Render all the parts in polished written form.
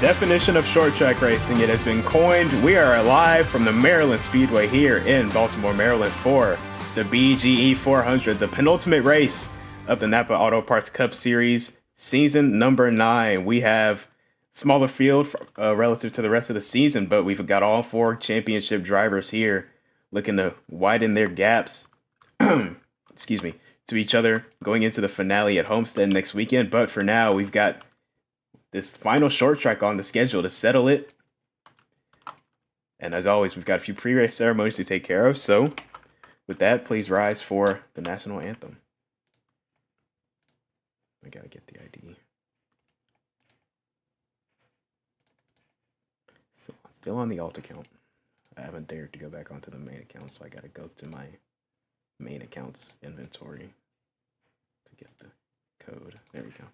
definition of short track racing. It has been coined. We are live from the Maryland Speedway here in Baltimore, Maryland for the BGE 400, the penultimate race of the NAPA Auto Parts Cup Series, season number 9. We have smaller field relative to the rest of the season, but we've got all 4 championship drivers here looking to widen their gaps, excuse me, to each other going into the finale at Homestead next weekend. But for now, we've got this final short track on the schedule to settle it. And as always, we've got a few pre-race ceremonies to take care of. So with that, please rise for the national anthem. I gotta get the ID. Still on the alt account. I haven't dared to go back onto the main account, so I gotta go to my main account's inventory to get the code. There we go.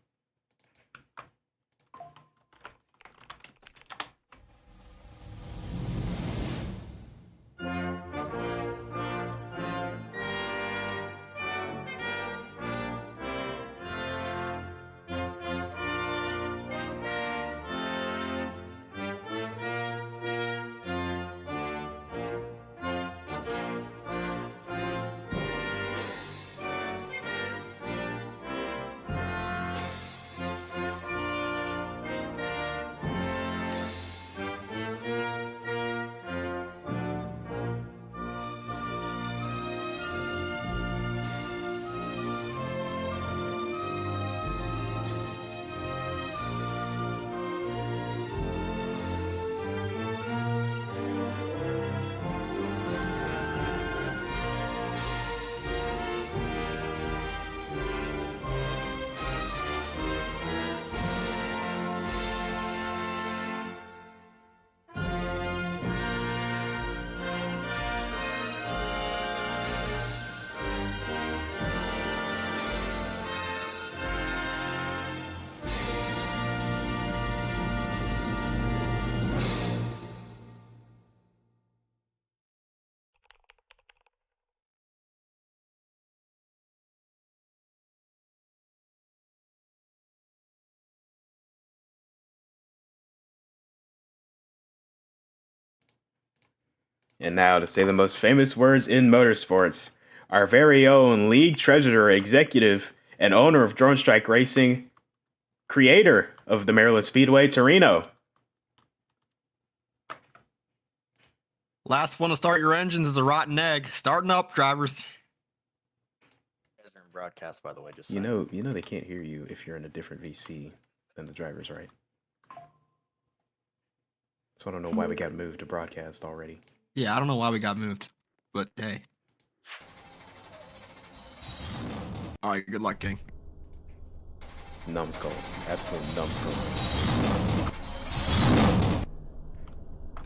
And now to say the most famous words in motorsports, our very own league treasurer, executive, and owner of Drone Strike Racing, creator of the Maryland Speedway, Torino. Last one to start your engines is a rotten egg. Starting up, drivers. You guys are in broadcast, by the way. Just You know they can't hear you if you're in a different VC than the drivers, right? So I don't know why we got moved to broadcast already. Yeah, I don't know why we got moved, but hey. All right, good luck, gang. Numbskulls. Absolute numbskulls.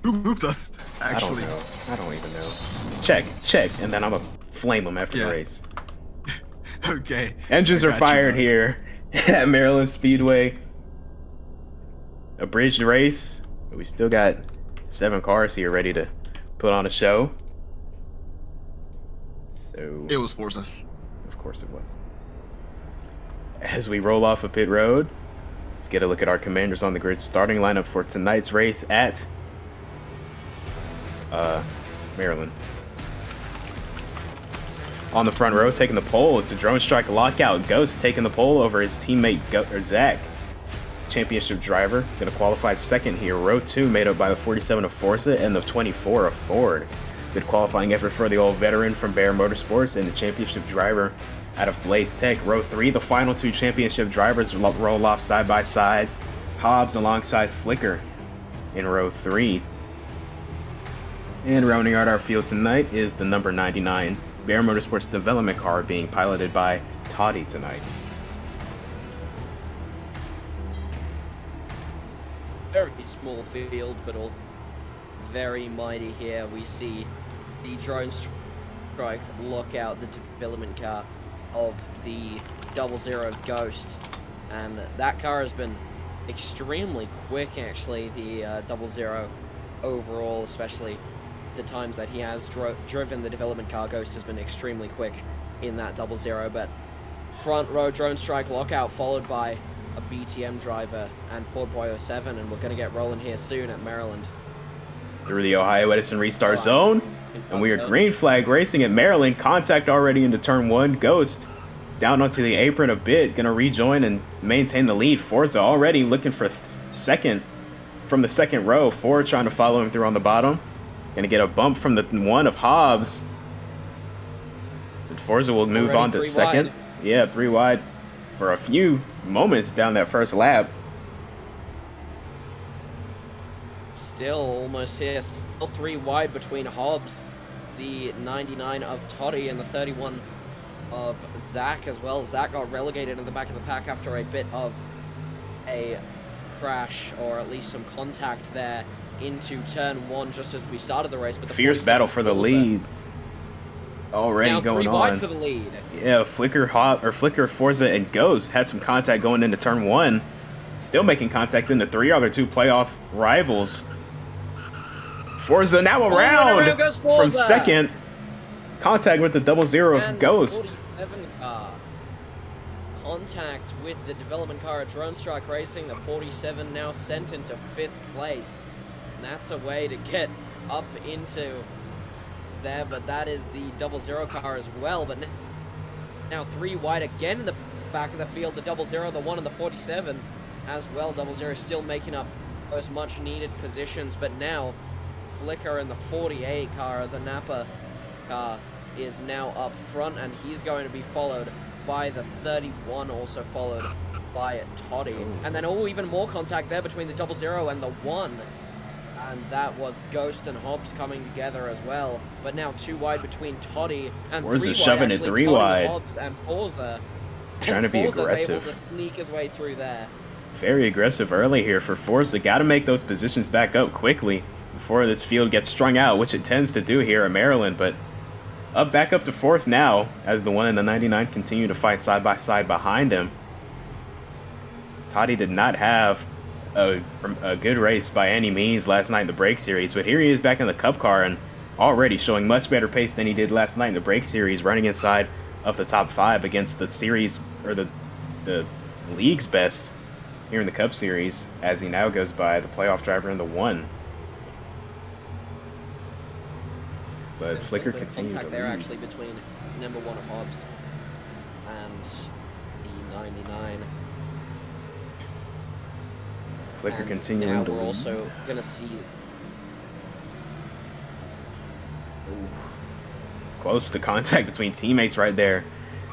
Who moved us, actually? I don't even know. Check, and then I'm going to flame them after the race. Okay. Engines are fired here at Maryland Speedway. A bridged race, but we still got 7 cars here ready to put on a show. So it was Forza. Of course it was. As we roll off of pit road, let's get a look at our commanders on the grid starting lineup for tonight's race at Maryland. On the front row, taking the pole, it's a Drone Strike lockout. Ghost taking the pole over his teammate Zach. Championship driver, going to qualify second here. Row 2 made up by the 47 of Forza and the 24 of Ford. Good qualifying effort for the old veteran from Bear Motorsports and the championship driver out of Blaze Tech. Row 3, the final 2 championship drivers roll off side by side. Hobbs alongside Flicker in row 3. And rounding out our field tonight is the number 99 Bear Motorsports development car being piloted by Toddy tonight. Very small field, but all very mighty here. We see the Drone Strike lock out the development car of the 00 Ghost, and that car has been extremely quick, actually. The 00 overall, especially the times that he has driven the development car, Ghost has been extremely quick in that 00. But front row Drone Strike lockout followed by a BTM driver and Ford Boy 07, and we're going to get rolling here soon at Maryland. Through the Ohio Edison restart Oh, zone. And we are green flag racing at Maryland. Contact already into turn 1. Ghost down onto the apron a bit. Going to rejoin and maintain the lead. Forza already looking for second from the second row. Ford trying to follow him through on the bottom. Going to get a bump from the one of Hobbs. And Forza will move Already on to 3 second. wide. Yeah, 3 wide for a few moments down that first lap. Still almost here. Still 3 wide between Hobbs, the 99 of Toddy, and the 31 of Zach as well. Zach got relegated in the back of the pack after a bit of a crash, or at least some contact there into turn 1 just as we started the race. But the Fierce battle for the lead already now going 3 on. wide for the lead. Yeah, Flicker, Forza, and Ghost had some contact going into turn 1. Still making contact into 3 other 2 playoff rivals. Forza now around goes from Forza. second. Contact with the 00 of And Ghost. 47 car. Contact with the development car at Drone Strike Racing. The 47 now sent into 5th place. And that's a way to get up into there, but that is the 00 car as well. But now 3 wide again in the back of the field. The 00, the 1 and the 47 as well. 00 still making up those much needed positions, but now Flicker and the 48 car, the NAPA car, is now up front, and he's going to be followed by the 31, also followed by Toddy. And then even more contact there between the 00 and the 1. And that was Ghost and Hobbs coming together as well. But now 2 wide between Toddy and Forza 3 wide. shoving it 3 Toddy, wide. Hobbs and Forza. Trying to be Forza's aggressive. able to sneak his way through there. Very aggressive early here for Forza. Got to make those positions back up quickly before this field gets strung out, which it tends to do here at Maryland. But back up to 4th now as the 1 and the 99 continue to fight side by side behind him. Toddy did not have a good race by any means last night in the Break Series, but here he is back in the Cup car and already showing much better pace than he did last night in the Break Series, running inside of the top 5 against the series, or the league's best here in the Cup Series, as he now goes by the playoff driver in the 1. But Flicker continues contact to there lead. actually between number 1 of Hobbs and the 99. Flicker And continuing now to we're lead. also gonna see Close to contact between teammates right there.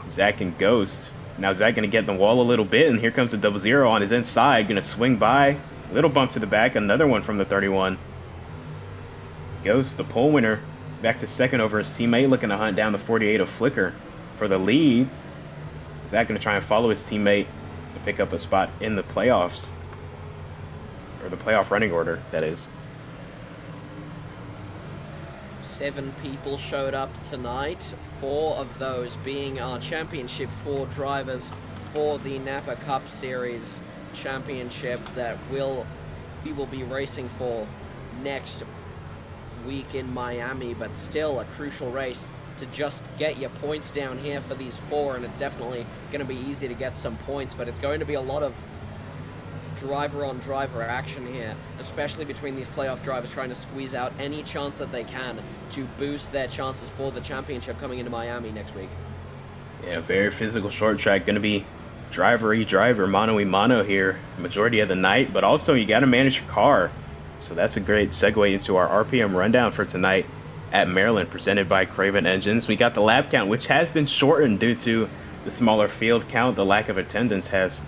Zach and Ghost. Now Zach going to get in the wall a little bit, and here comes the 00 on his inside. Going to swing by. Little bump to the back. Another one from the 31. Ghost, the pole winner, back to second over his teammate, looking to hunt down the 48 of Flicker for the lead. Zach going to try and follow his teammate to pick up a spot in the playoffs. Or the playoff running order, that is. 7 people showed up tonight, 4 of those being our Championship 4 drivers for the NAPA Cup Series Championship that we will be racing for next week in Miami, but still a crucial race to just get your points down here for these 4, and it's definitely going to be easy to get some points, but it's going to be a lot of driver-on-driver action here, especially between these playoff drivers trying to squeeze out any chance that they can to boost their chances for the championship coming into Miami next week. Yeah, very physical short track. Going to be driver, mano-y-mano here majority of the night, but also you got to manage your car. So that's a great segue into our RPM rundown for tonight at Maryland, presented by Craven Engines. We got the lap count, which has been shortened due to the smaller field count. The lack of attendance has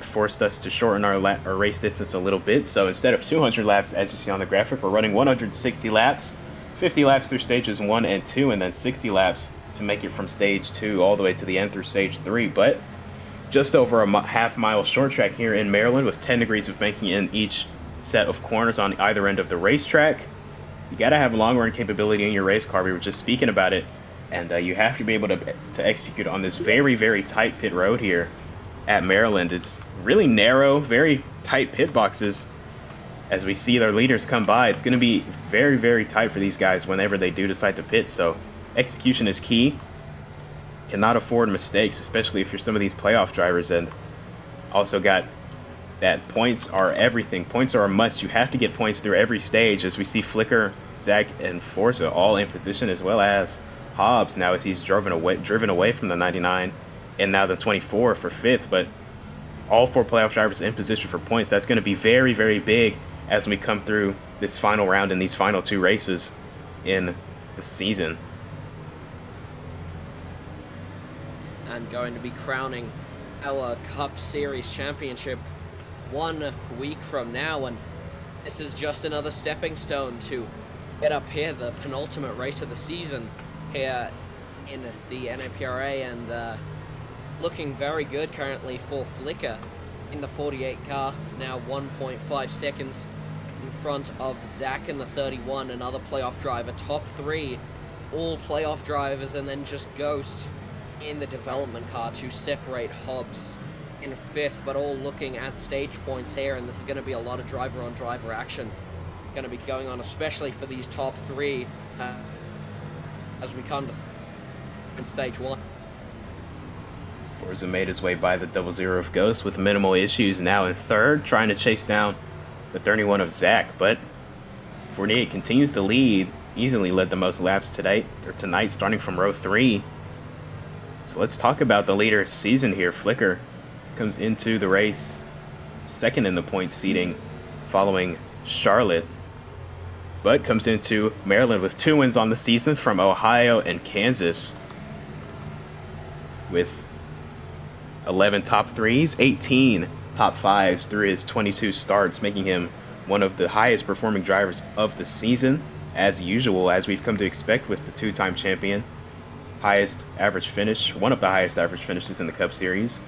forced us to shorten our race distance a little bit. So instead of 200 laps, as you see on the graphic, we're running 160 laps, 50 laps through stages 1 and 2, and then 60 laps to make it from stage 2 all the way to the end through stage 3. But just over a half-mile short track here in Maryland, with 10 degrees of banking in each set of corners on either end of the racetrack. You got to have long run capability in your race car. We were just speaking about it, and you have to be able to execute on this very, very tight pit road here at Maryland. It's really narrow, very tight pit boxes. As we see their leaders come by, it's going to be very, very tight for these guys whenever they do decide to pit. So execution is key. Cannot afford mistakes, especially if you're some of these playoff drivers. And also got that points are everything. Points are a must. You have to get points through every stage, as we see Flicker, Zach, and Forza all in position, as well as Hobbs now as he's driven away from the 99 and now the 24 for 5th. But all 4 playoff drivers in position for points. That's going to be very, very big as we come through this final round and these final 2 races in the season. And going to be crowning our Cup Series Championship 1 week from now, and this is just another stepping stone to get up here, the penultimate race of the season here in the NAPRA, and looking very good currently for Flicker in the 48 car, now 1.5 seconds in front of Zach in the 31, another playoff driver. Top 3 all playoff drivers, and then just Ghost in the development car to separate Hobbs in 5th, but all looking at stage points here, and this is going to be a lot of driver on driver action going to be going on, especially for these top 3 as we come to in stage 1. Forza made his way by the 00 of Ghost with minimal issues, now in 3rd, trying to chase down the 31 of Zach, but 48 continues to lead, easily led the most laps tonight, starting from row 3. So let's talk about the leader season here. Flicker comes into the race 2nd in the points seeding following Charlotte, but comes into Maryland with 2 wins on the season from Ohio and Kansas, with 11 top 3s, 18 top 5s through his 22 starts, making him one of the highest performing drivers of the season, as usual, as we've come to expect with the 2-time champion. Highest average finish, one of the highest average finishes in the Cup Series.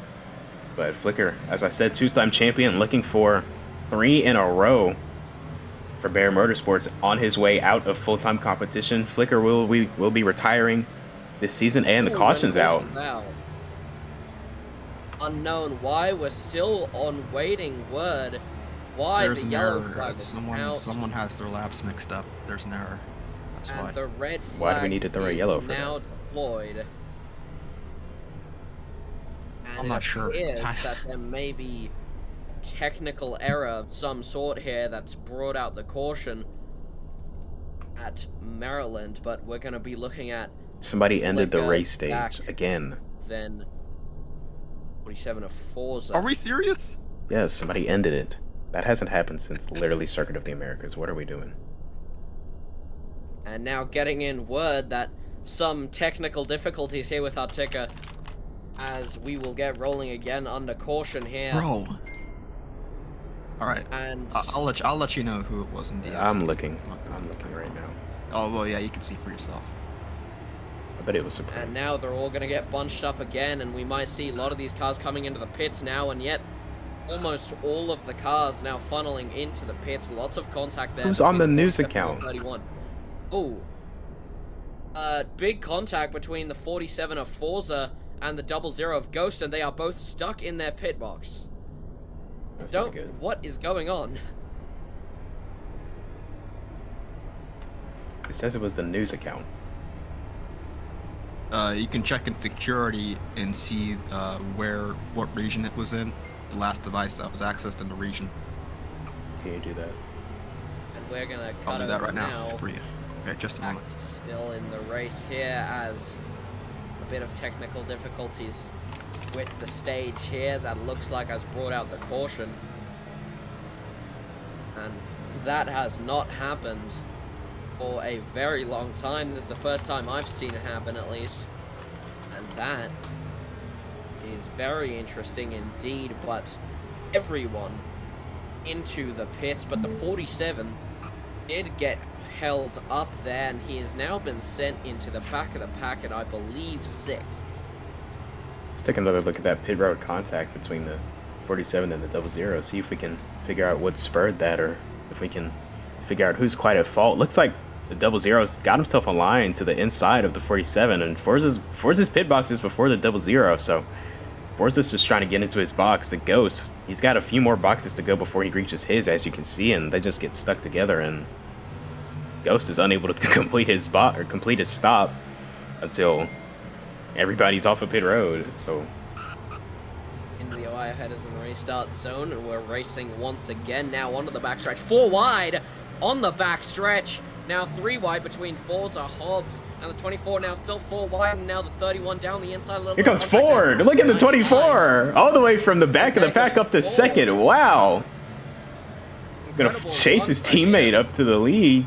But Flicker, as I said, 2-time champion, looking for 3 in a row for Bear Motorsports, on his way out of full-time competition. Flicker will be retiring this season, and the caution's out. Unknown why, we're still on waiting word why There's the an yellow error. flag is out. Someone has their laps mixed up. There's an error. That's And why. the red flag Why do we need to throw a yellow for now that? deployed. And I'm not sure. It appears that there may be technical error of some sort here that's brought out the caution at Maryland, but we're going to be looking at Somebody ended the Flicker race stage back. again. Then 47 of Forza. Are we serious? Yes, somebody ended it. That hasn't happened since literally Circuit of the Americas. What are we doing? And now getting in word that some technical difficulties here with our ticker, as we will get rolling again under caution here. Bro. All right. And I'll let you know who it was in the I'm looking right now. Oh well, yeah, you can see for yourself. I bet it was Supreme. And now they're all going to get bunched up again, and we might see a lot of these cars coming into the pits now, and yet almost all of the cars now funneling into the pits. Lots of contact there. Who's on the between news 47 account? and 31. Oh. Big contact between the 47 of Forza and the 00 of Ghost, and they are both stuck in their pit box. That's not good. What is going on? It says it was the news account. You can check in security and see what region it was in. The last device that was accessed in the region. Can you do that? And we're gonna I'll cut do that over right now. now for you. Okay, just a moment. Still in the race here, as a bit of technical difficulties with the stage here that looks like has brought out the caution. And that has not happened for a very long time. This is the first time I've seen it happen, at least. And that is very interesting indeed, but everyone into the pits, but the 47 did get held up there, and he has now been sent into the back of the pack at, I believe, 6th. Let's take another look at that pit road contact between the 47 and the 00. See if we can figure out what spurred that, or if we can figure out who's quite at fault. Looks like the 00's got himself a line to the inside of the 47, and Forza's pit box is before the 00, so Forza's just trying to get into his box. The Ghost, he's got a few more boxes to go before he reaches his, as you can see, and they just get stuck together, and Ghost is unable to complete his spot or complete his stop until everybody's off of pit road. So Into the tire headers in the restart zone, and we're racing once again now onto the backstretch. 4 wide on the backstretch. Now 3 wide between Forza, Hobbs, and the 24 now still 4 wide, and now the 31 down the inside. A little Here bit of comes contact Ford. there. Look at the 99. 24. All the way from the back of the pack up to Ford. second. Wow. Gonna Incredible chase run his for him. teammate up to the lead.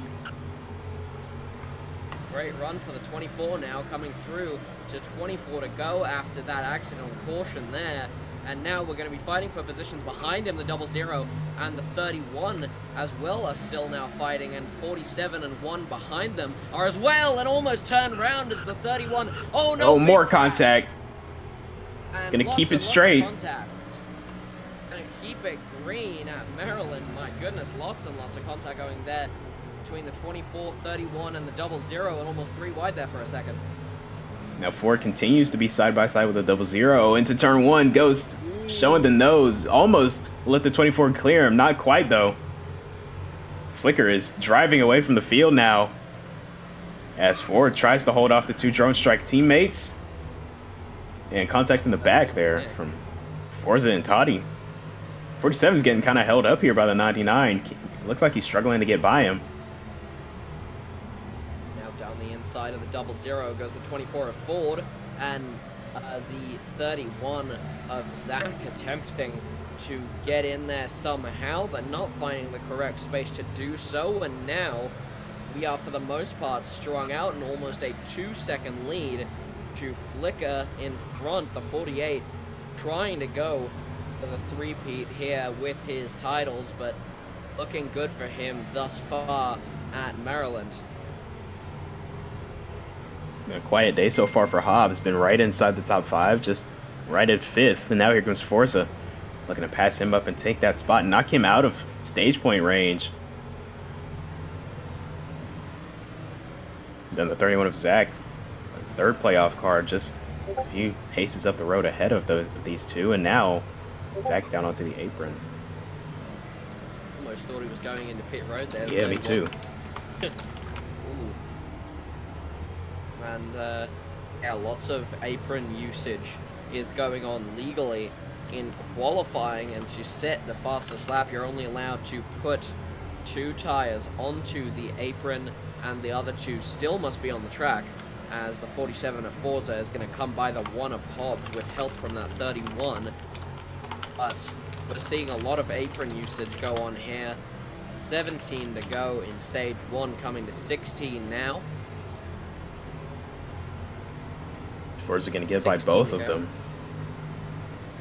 Great run for the 24 now, coming through to 24 to go after that accident on caution there. And now we're going to be fighting for positions behind him. The 00 and the 31 as well are still now fighting, and 47 and 1 behind them are as well, and almost turned around as the 31. Oh no! Oh, big more crash. contact. And Gonna lots keep it and lots of straight. contact. Gonna keep it green at Maryland. My goodness, lots and lots of contact going there between the 24, 31, and the 00, and almost 3 wide there for a second. Now Ford continues to be side by side with the 00 into turn 1. Ghost showing the nose. Almost let the 24 clear him. Not quite though. Flicker is driving away from the field now, as Ford tries to hold off the 2 drone strike teammates. And contact in the back there from Forza and Toddy. 47's getting kind of held up here by the 99. Looks like he's struggling to get by him. Now down the inside of the 00 goes the 24 of Ford, and the 31 of Zach attempting to get in there somehow, but not finding the correct space to do so. And now we are, for the most part, strung out in almost a 2-second lead to Flicker in front. The 48 trying to go for the three-peat here with his titles, but looking good for him thus far at Maryland. A quiet day so far for Hobbs. Been right inside the top 5, just right at 5th. And now here comes Forza, looking to pass him up and take that spot and knock him out of stage point range. Then the 31 of Zach, third playoff card, just a few paces up the road ahead of these two. And now Zach down onto the apron. Almost thought he was going into pit road there. Yeah, me too. Ooh. And yeah, lots of apron usage is going on legally in qualifying, and to set the fastest lap you're only allowed to put 2 tires onto the apron, and the other 2 still must be on the track, as the 47 of Forza is going to come by the 1 of Hobbs with help from that 31. But we're seeing a lot of apron usage go on here. 17 to go in stage 1, coming to 16 now. Forza going to get by both of them.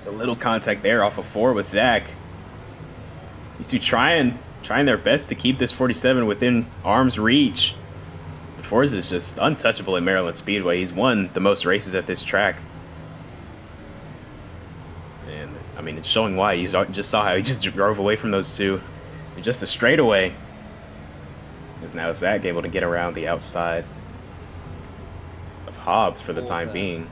A little contact there off of 4 with Zach. These two trying their best to keep this 47 within arm's reach. Forza is just untouchable at Maryland Speedway. He's won the most races at this track. And, I mean, it's showing why. You just saw how he just drove away from those two. Just a straightaway. Because now Zach able to get around the outside of Hobbs for the time being.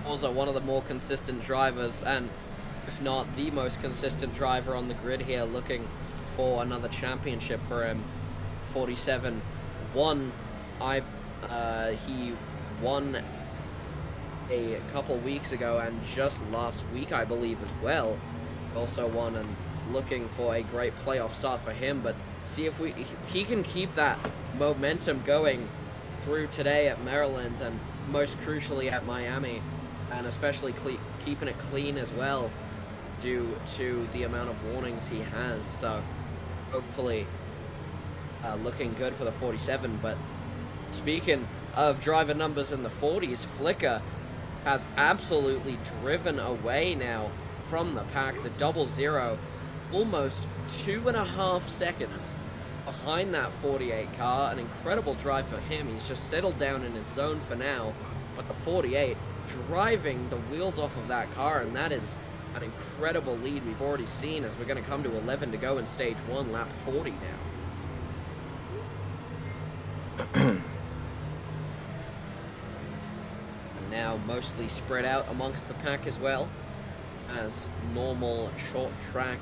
Also one of the more consistent drivers, and if not the most consistent driver on the grid here, looking for another championship for him. 47 won. He won a couple weeks ago, and just last week I believe as well. Also won, and looking for a great playoff start for him, but see if he can keep that momentum going through today at Maryland, and most crucially at Miami, and especially keeping it clean as well due to the amount of warnings he has. So hopefully looking good for the 47. But speaking of driver numbers in the 40s, Flicker has absolutely driven away now from the pack. The 00 almost 2.5 seconds behind that 48 car. An incredible drive for him. He's just settled down in his zone for now, but the 48 driving the wheels off of that car, and that is an incredible lead we've already seen, as we're going to come to 11 to go in stage 1, lap 40 now. And now mostly spread out amongst the pack as well, as normal short track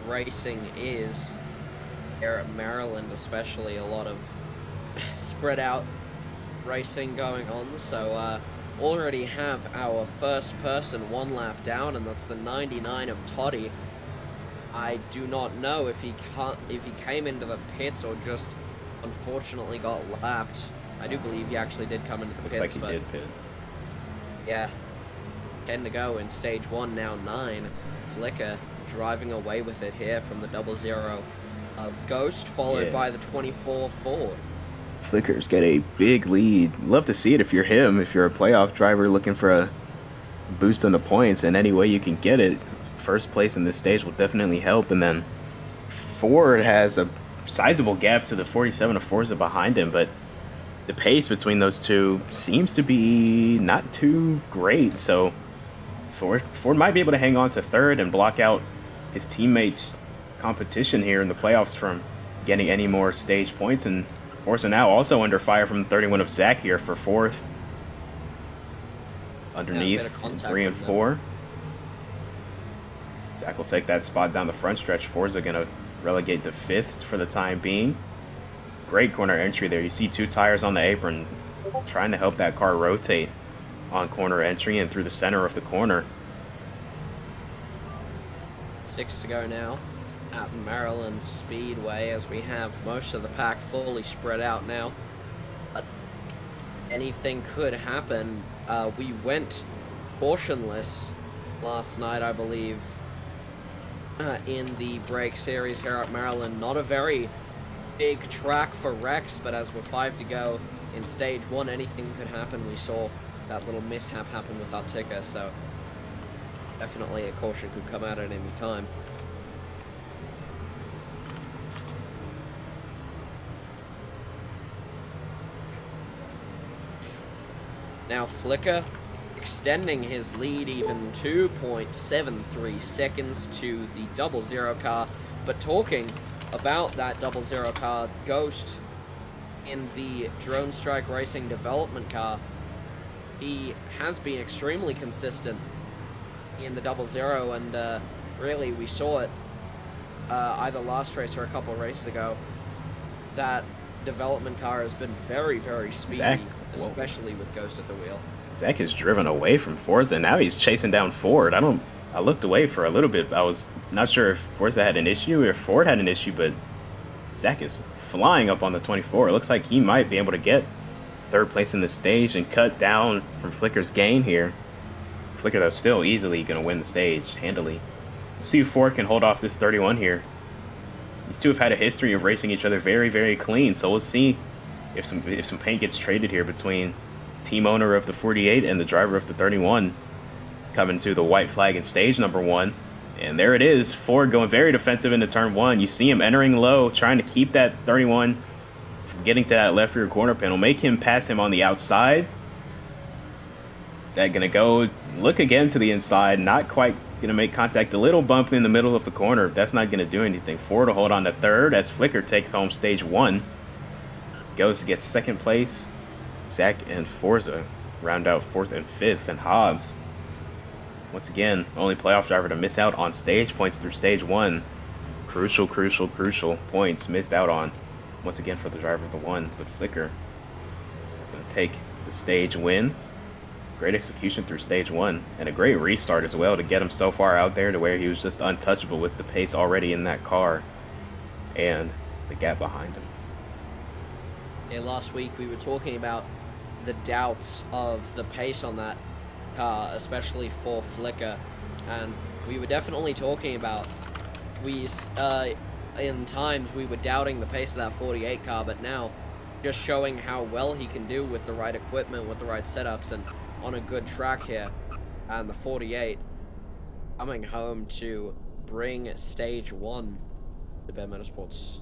racing is here at Maryland, especially a lot of spread out racing going on. So already have our first person 1 lap down, and that's the 99 of Toddy. I do not know if he came into the pits or just unfortunately got lapped. I do believe he actually did come into the Looks pits. like he did pit. Yeah. 10 to go in stage 1, now 9. Flicker driving away with it here from the 00 of Ghost, followed by the 24 Ford. Flicker's got a big lead. Love to see it if you're him, if you're a playoff driver looking for a boost on the points, and any way you can get it. First place in this stage will definitely help, and then Ford has a sizable gap to the 47 of Forza behind him, but the pace between those two seems to be not too great, so Ford might be able to hang on to third and block out his teammates' competition here in the playoffs from getting any more stage points. And Forza now also under fire from 31 of Zach here for fourth. Underneath, 3 and 4. Zach will take that spot down the front stretch. Forza going to relegate to 5th for the time being. Great corner entry there. You see 2 tires on the apron trying to help that car rotate on corner entry and through the center of the corner. 6 to go now at Maryland Speedway, as we have most of the pack fully spread out now. But anything could happen. We went cautionless last night, I believe, in the break series here at Maryland. Not a very big track for wrecks, but as we're 5 to go in stage 1, anything could happen. We saw that little mishap happen with our ticker, so definitely a caution could come out at any time. Now Flicker extending his lead even 2.73 seconds to the 00 car, but talking about that 00 car, Ghost in the Drone Strike Racing development car, he has been extremely consistent in the 00, and really we saw it either last race or a couple of races ago. That development car has been very, very speedy, Zach, especially with Ghost at the wheel. Zach is driven away from Forza, and now he's chasing down Ford. I looked away for a little bit. I was not sure if Forza had an issue or if Ford had an issue, but Zach is flying up on the 24. It looks like he might be able to get third place in the stage and cut down from Flicker's gain here. Flicker, though, still easily going to win the stage handily. We'll see if Ford can hold off this 31 here. These two have had a history of racing each other very, very clean, so we'll see if some paint gets traded here between team owner of the 48 and the driver of the 31 coming to the white flag in stage number 1. And there it is, Ford going very defensive into turn 1. You see him entering low, trying to keep that 31 from getting to that left rear corner panel, make him pass him on the outside. Is that gonna go look again to the inside, not quite gonna make contact, a little bump in the middle of the corner. That's not gonna do anything. Ford will hold on to third as Flicker takes home stage 1. Goes to get second place. Zach and Forza round out 4th and 5th, and Hobbs, once again, only playoff driver to miss out on stage points through stage 1. Crucial points missed out on, once again, for the driver of the 1. But Flicker gonna take the stage win. Great execution through stage 1, and a great restart as well to get him so far out there to where he was just untouchable with the pace already in that car and the gap behind him. Yeah, last week we were talking about the doubts of the pace on that car, especially for Flicker, and we were definitely talking about in times we were doubting the pace of that 48 car, but now just showing how well he can do with the right equipment, with the right setups, and on a good track here. And the 48 coming home to bring stage 1 to Bear Motorsports.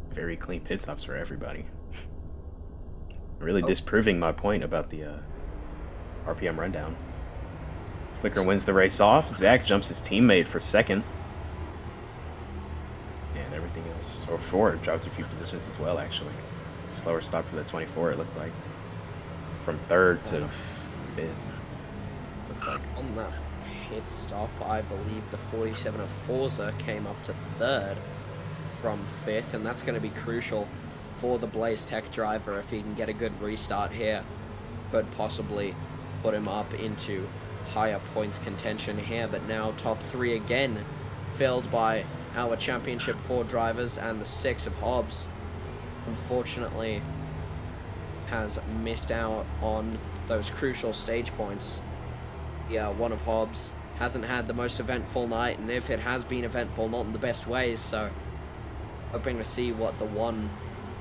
Very clean pit stops for everybody. Really disproving my point about the RPM rundown. Flicker wins the race off. Zach jumps his teammate for second. And everything else. Or Ford drops a few positions as well, actually. Slower stop for the 24, it looked like. From third to 5th. Looks like. On that pit stop, I believe the 47 of Forza came up to 3rd from 5th, and that's going to be crucial for the Blaze Tech driver if he can get a good restart here. could possibly put him up into higher points contention here. But now top 3 again filled by our Championship 4 drivers, and the 6 of Hobbs unfortunately has missed out on those crucial stage points. Yeah, one of Hobbs hasn't had the most eventful night, and if it has been eventful, not in the best ways, so hoping to see what the one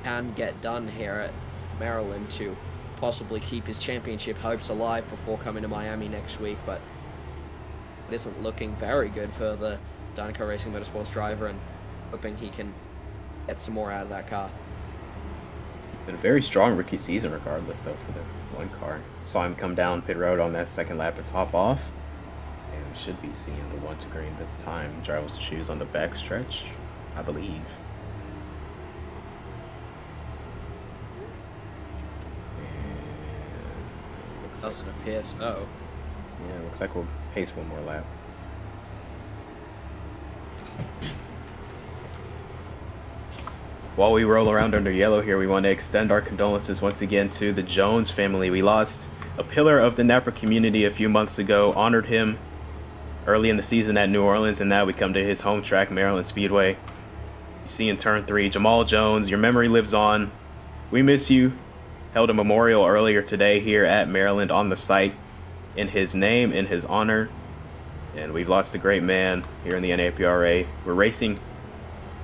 can get done here at Maryland to possibly keep his championship hopes alive before coming to Miami next week. But it isn't looking very good for the Dynaco Racing Motorsports driver, and hoping he can get some more out of that car. Been a very strong rookie season regardless, though, for the one car. Saw him come down pit road on that second lap and top off. And we should be seeing the one to green this time. Drivers to choose on the back stretch, I believe. And Doesn't appear so. Yeah, looks like we'll pace one more lap. While we roll around under yellow here, we want to extend our condolences once again to the Jones family. We lost a pillar of the NAPA community a few months ago, honored him early in the season at New Orleans, and now we come to his home track, Maryland Speedway. You see in turn 3, Jamal Jones, your memory lives on. We miss you. Held a memorial earlier today here at Maryland on the site in his name, in his honor. And we've lost a great man here in the NAPRA. We're racing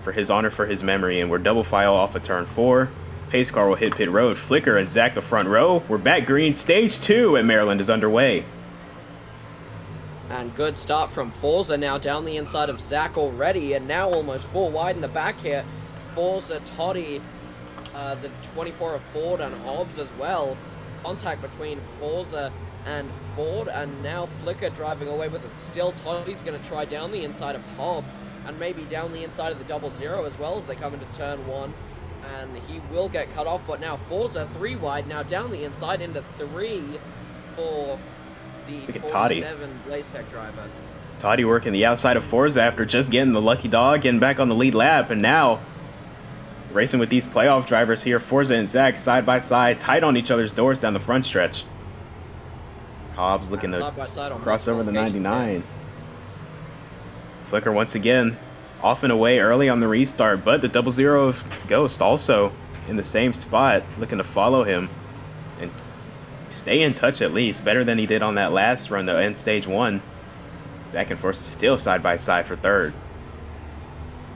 for his honor, for his memory, and we're double file off of turn 4. Pace car will hit pit road. Flicker and Zach the front row. We're back green. Stage 2 at Maryland is underway. And good start from Forza, now down the inside of Zach already, and now almost 4 wide in the back here. Forza, Toddy, the 24 of Ford, and Hobbs as well. Contact between Forza and Ford, and now Flicker driving away with it still. Toddy's going to try down the inside of Hobbs, and maybe down the inside of the 00 as well as they come into turn 1. And he will get cut off, but now Forza 3 wide, now down the inside into 3 for the 47 Blaze Tech driver. Toddy working the outside of Forza after just getting the lucky dog, getting back on the lead lap, and now racing with these playoff drivers here. Forza and Zach side by side, tight on each other's doors down the front stretch. Hobbs looking to cross over the 99. Flicker once again off and away early on the restart, but the 00 of Ghost also in the same spot, looking to follow him and stay in touch at least, better than he did on that last run though in stage 1. Back and forth is still side by side for third.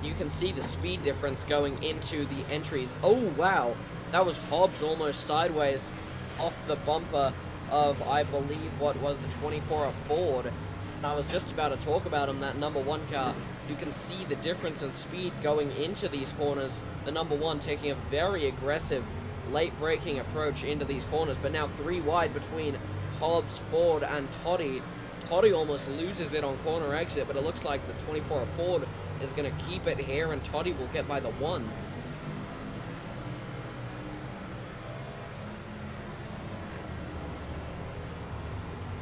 You can see the speed difference going into the entries. Oh wow, that was Hobbs almost sideways off the bumper of, I believe, what was the 24 of Ford. And I was just about to talk about him, that number 1 car. You can see the difference in speed going into these corners. The number 1 taking a very aggressive late braking approach into these corners, but now 3 wide between Hobbs, Ford, and Toddy. Toddy almost loses it on corner exit, but it looks like the 24 of Ford is going to keep it here, and Toddy will get by the 1.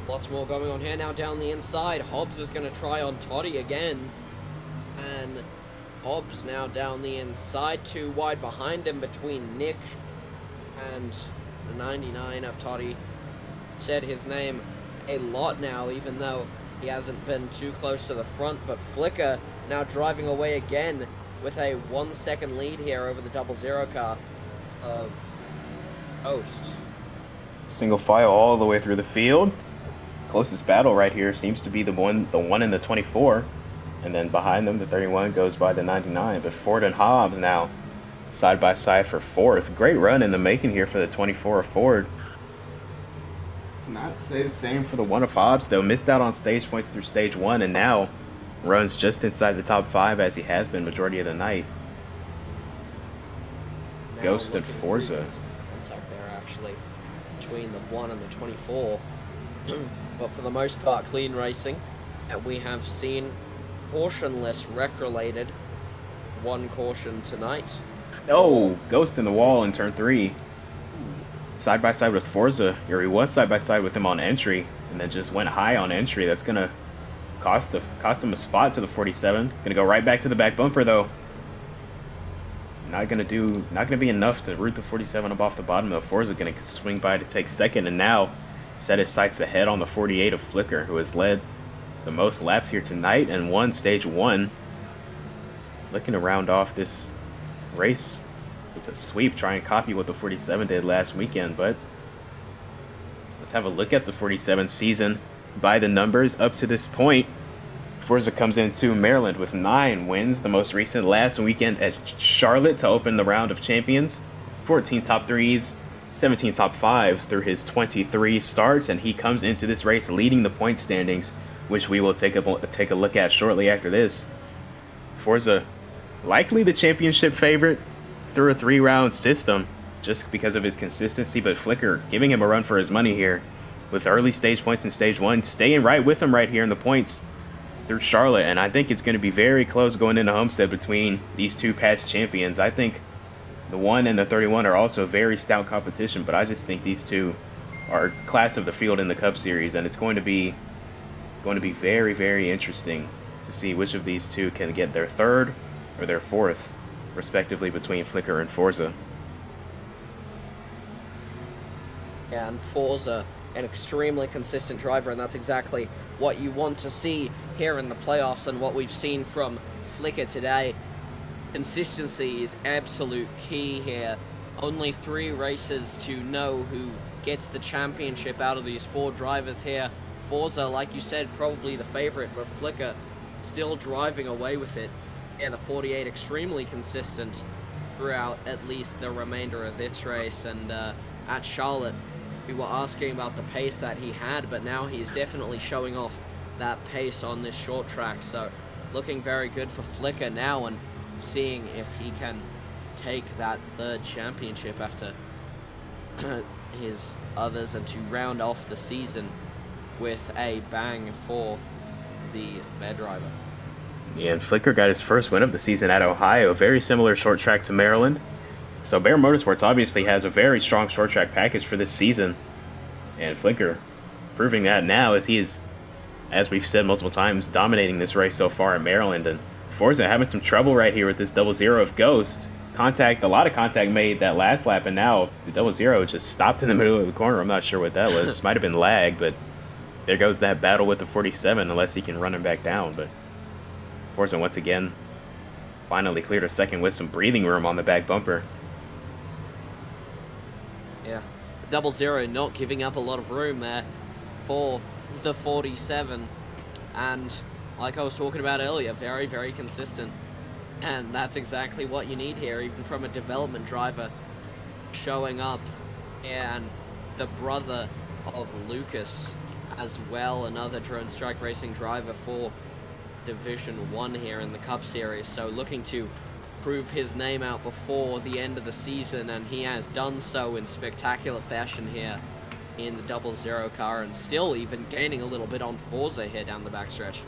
Lots more going on here now down the inside. Hobbs is going to try on Toddy again. And Hobbs now down the inside, 2 wide behind him between Nick and the 99 of Toddy. Said his name a lot now, even though he hasn't been too close to the front. But Flicker now driving away again with a 1 second lead here over the 00 car of Ghost. Single file all the way through the field. Closest battle right here seems to be the one in the 24, and then behind them the 31 goes by the 99. But Ford and Hobbs now side by side for 4th. Great run in the making here for the 24 of Ford. Not say the same for the 1 of Hobbs though. Missed out on stage points through stage 1 and now runs just inside the top 5 as he has been majority of the night. Now Ghost and Forza. Contact there actually between the 1 and the 24. But for the most part, clean racing. And we have seen cautionless wreck-related 1 caution tonight. Oh, Ghost in the wall in turn 3. Side by side with Forza. Here he was side by side with him on entry, and then just went high on entry. That's gonna cost him a spot to the 47. Gonna go right back to the back bumper though. not gonna be enough to root the 47 up off the bottom. Of Forza gonna swing by to take second, and now set his sights ahead on the 48 of Flicker, who has led the most laps here tonight and won stage 1. Looking to round off this race with a sweep, try and copy what the 47 did last weekend. But let's have a look at the 47 season by the numbers up to this point. Forza comes into Maryland with 9 wins, the most recent last weekend at Charlotte to open the round of champions. 14 top 3s, 17 top 5s through his 23 starts, and he comes into this race leading the point standings, which we will take a look at shortly after this. Forza likely the championship favorite through a 3-round system just because of his consistency, but Flicker giving him a run for his money here with early stage points in stage 1, staying right with him right here in the points through Charlotte. And I think it's going to be very close going into Homestead between these two past champions. I think the 1 and the 31 are also very stout competition, but I just think these two are class of the field in the Cup Series, and it's going to be very, very interesting to see which of these two can get their 3rd or their 4th, respectively, between Flicker and Forza. Yeah, and Forza, an extremely consistent driver, and that's exactly what you want to see here in the playoffs, and what we've seen from Flicker today. Consistency is absolute key here. Only 3 races to know who gets the championship out of these 4 drivers here. Forza, like you said, probably the favorite, but Flicker still driving away with it. Yeah, the 48 extremely consistent throughout at least the remainder of this race. And at Charlotte, we were asking about the pace that he had, but now he's definitely showing off that pace on this short track. So looking very good for Flicker now, and seeing if he can take that 3rd championship after his others, and to round off the season with a bang for the Bear driver. Yeah, and Flicker got his first win of the season at Ohio, very similar short track to Maryland. So Bear Motorsports obviously has a very strong short track package for this season, and Flicker proving that now as he is, as we've said multiple times, dominating this race so far in Maryland. And Forza having some trouble right here with this 0-0 of Ghost. A lot of contact made that last lap, and now the 0-0 just stopped in the middle of the corner. I'm not sure what that was. Might have been lag, but there goes that battle with the 47, unless he can run him back down. But Forza once again finally cleared a second with some breathing room on the back bumper. Yeah, 0-0 not giving up a lot of room there for the 47, and like I was talking about earlier, very, very consistent, and that's exactly what you need here, even from a development driver showing up. And the brother of Lucas as well, another Drone Strike Racing driver for Division 1 here in the Cup Series, so looking to prove his name out before the end of the season, and he has done so in spectacular fashion here in the 0-0 car, and still even gaining a little bit on Forza here down the backstretch.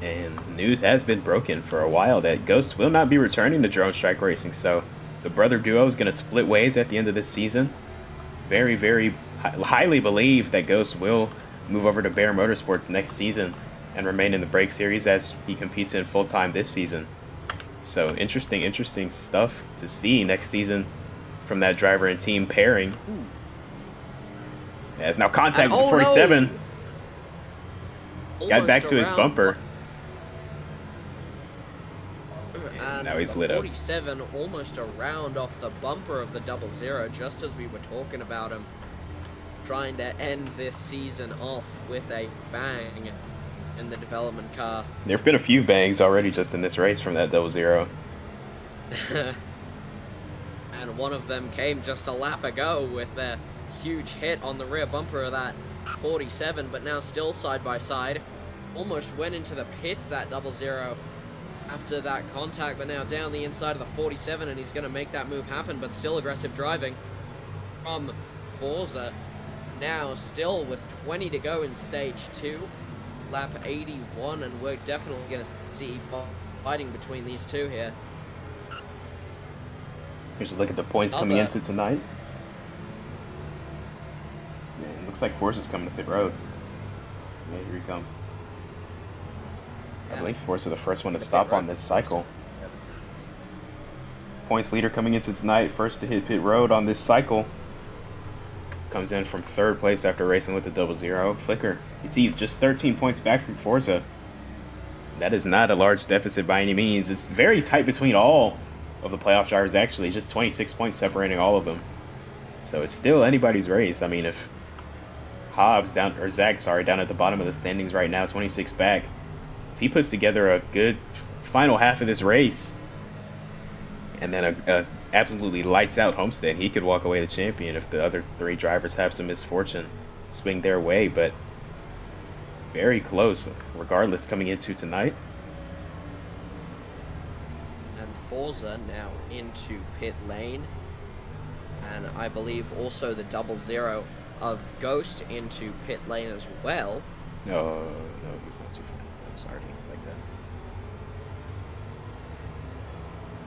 And news has been broken for a while that Ghost will not be returning to Drone Strike Racing, so the brother duo is going to split ways at the end of this season. Very, very highly believe that Ghost will move over to Bear Motorsports next season and remain in the Break Series as he competes in full-time this season. So interesting stuff to see next season from that driver and team pairing. As now contact with 47. No. Got back to his bumper. And now he's lit up. 47 almost around off the bumper of the 0-0, just as we were talking about him trying to end this season off with a bang in the development car. There have been a few bangs already just in this race from that 0-0. And one of them came just a lap ago with a huge hit on the rear bumper of that 47, but now still side by side. Almost went into the pits, that 0-0, after that contact, but now down the inside of the 47, and he's going to make that move happen, but still aggressive driving from Forza. Now still with 20 to go in stage 2, lap 81, and we're definitely going to see fighting between these two here. Here's a look at the points coming into tonight. Yeah, it looks like Forza's coming to pit road. Yeah, here he comes. I believe Forza the first one to stop on this cycle. points leader coming into tonight. First to hit pit road on this cycle. Comes in from 3rd place after racing with the 00. Flicker, you see, just 13 points back from Forza. That is not a large deficit by any means. It's very tight between all of the playoff drivers, actually. Just 26 points separating all of them. So it's still anybody's race. I mean, if Zach, down at the bottom of the standings right now, 26 back. If he puts together a good final half of this race, and then a absolutely lights out Homestead, he could walk away the champion if the other 3 drivers have some misfortune swing their way. But very close, regardless, coming into tonight. And Forza now into pit lane. And I believe also the 00 of Ghost into pit lane as well. No, he's not too fast. I'm sorry, like that.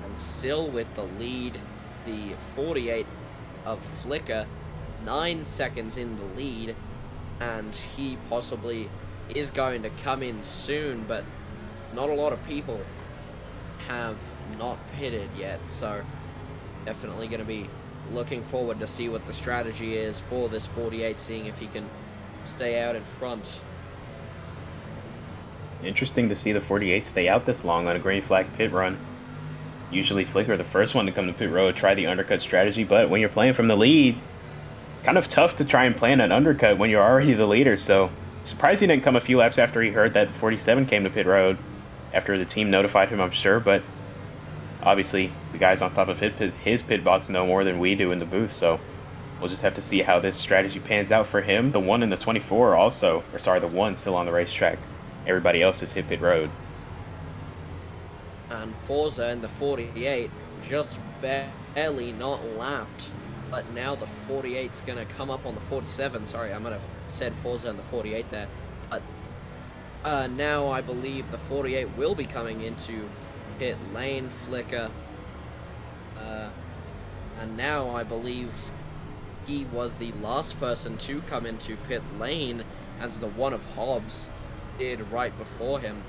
And still with the lead, the 48 of Flicker, 9 seconds in the lead, and he possibly is going to come in soon, but not a lot of people have not pitted yet, so definitely going to be looking forward to see what the strategy is for this 48, seeing if he can stay out in front. Interesting to see the 48 stay out this long on a green flag pit run. Usually Flicker, the first one to come to pit road, try the undercut strategy, but when you're playing from the lead, kind of tough to try and plan an undercut when you're already the leader. So surprised he didn't come a few laps after he heard that 47 came to pit road, after the team notified him, I'm sure. But obviously the guys on top of his pit box know more than we do in the booth, so we'll just have to see how this strategy pans out for him. The 1 and the 24 also, or sorry, the 1 still on the racetrack. Everybody else has hit pit road. And Forza and the 48 just barely not lapped, but now the 48's going to come up on the 47. Sorry, I might have said Forza and the 48 there. But now I believe the 48 will be coming into pit lane. Flicker. And now I believe he was the last person to come into pit lane, as the 1 of Hobbs did right before him.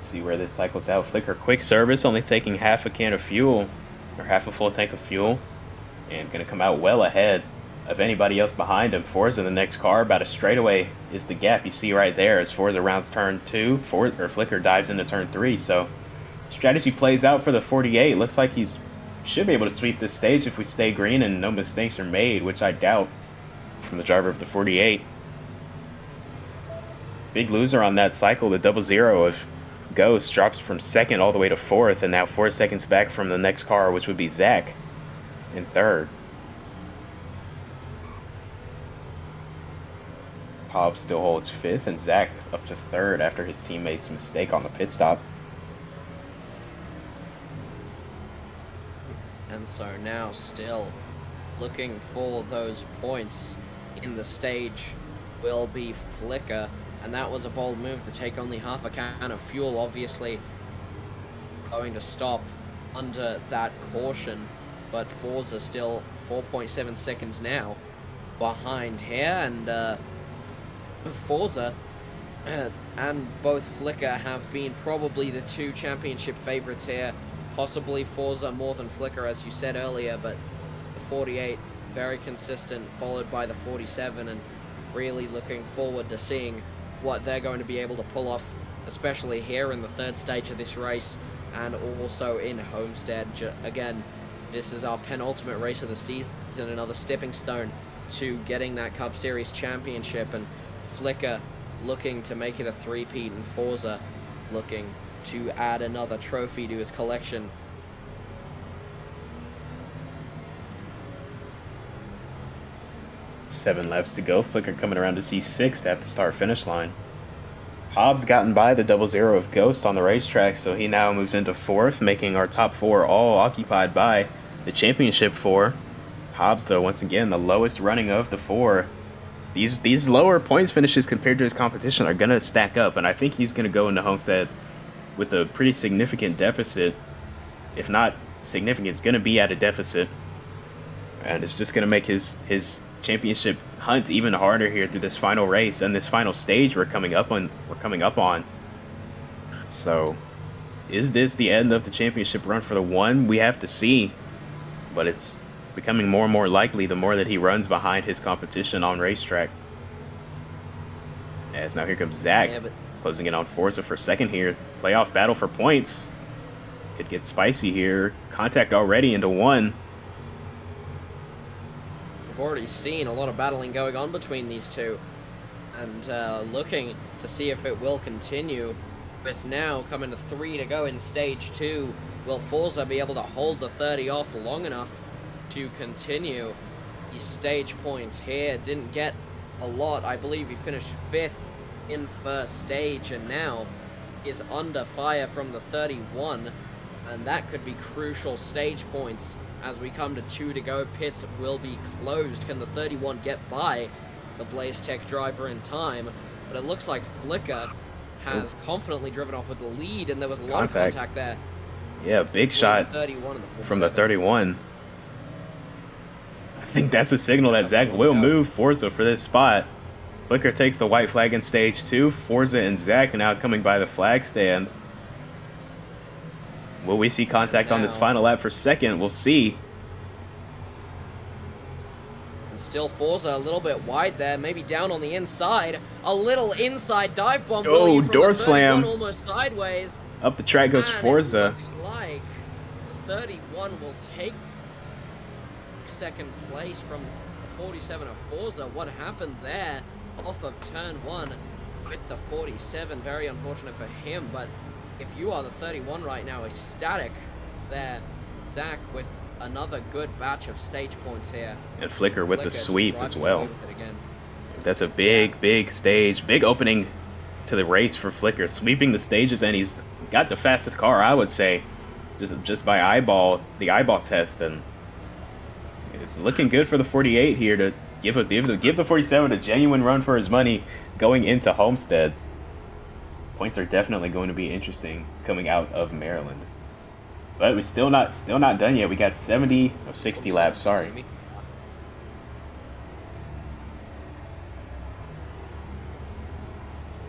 See where this cycles out. Flicker quick service, only taking half a can of fuel, or half a full tank of fuel, and gonna come out well ahead of anybody else behind him. Forza in the next car, about a straightaway is the gap you see right there as Forza rounds turn 2, Flicker dives into turn 3. So strategy plays out for the 48. Looks like he's should be able to sweep this stage if we stay green and no mistakes are made, which I doubt from the driver of the 48. Big loser on that cycle, the 00 of Ghost drops from 2nd all the way to 4th, and now 4 seconds back from the next car, which would be Zach in 3rd. Hobbs still holds 5th, and Zach up to 3rd after his teammate's mistake on the pit stop. And so now still looking for those points in the stage will be Flicker. And that was a bold move to take only half a can of fuel, obviously going to stop under that caution. But Forza still 4.7 seconds now behind here, and Forza and both Flicker have been probably the 2 championship favorites here. Possibly Forza more than Flicker, as you said earlier, but the 48 very consistent, followed by the 47, and really looking forward to seeing what they're going to be able to pull off, especially here in the 3rd stage of this race, and also in Homestead. Again, this is our penultimate race of the season, another stepping stone to getting that Cup Series championship, and Flicker looking to make it a 3-peat, and Forza looking to add another trophy to his collection. Seven laps to go. Flicker coming around to C6 at the start-finish line. Hobbs gotten by the 00 of Ghost on the racetrack, so he now moves into 4th, making our top 4 all occupied by the championship 4. Hobbs, though, once again, the lowest running of the 4. These lower points finishes compared to his competition are going to stack up, and I think he's going to go into Homestead with a pretty significant deficit. If not significant, it's going to be at a deficit, and it's just going to make his championship hunt even harder here through this final race and this final stage we're coming up on. So Is this the end of the championship run for the one? We have to see. But it's becoming more and more likely the more that he runs behind his competition on racetrack. As now here comes Zach, Yeah, but closing in on Forza for second here. Playoff battle for points. Could get spicy here. Contact already into one. we've already seen a lot of battling going on between these two. And looking to see if it will continue. With now coming to 3 to go in stage 2. Will Forza be able to hold the 30 off long enough to continue these stage points here? Didn't get a lot. I believe he finished 5th in first stage and now is under fire from the 31. And that could be crucial stage points as we come to 2 to go. Pits will be closed. Can the 31 get by the Blaze Tech driver in time? But it looks like Flicker has confidently driven off with the lead, and there was a lot of contact there. Yeah, big shot from the 31. I think that's a signal that Zach will move Forza for this spot. Flicker takes the white flag in stage 2. Forza and Zach are now coming by the flag stand. Will we see contact on this final lap for second? We'll see. And still Forza a little bit wide there, maybe down on the inside. A little inside dive bomb. Oh, door slam. Almost sideways. Up the track goes Forza. It looks like the 31 will take second place from the 47 of Forza. What happened there off of turn 1 with the 47? Very unfortunate for him, but if you are the 31 right now, ecstatic there. Zach with another good batch of stage points here. And Flicker with the sweep as well. That's a big stage, big opening to the race for Flicker, sweeping the stages, and he's got the fastest car, I would say, just by the eyeball test, and it's looking good for the 48 here to give the 47 a genuine run for his money going into Homestead. Points are definitely going to be interesting coming out of Maryland. But we're still not done yet. We got 70 of 60 laps. Sorry.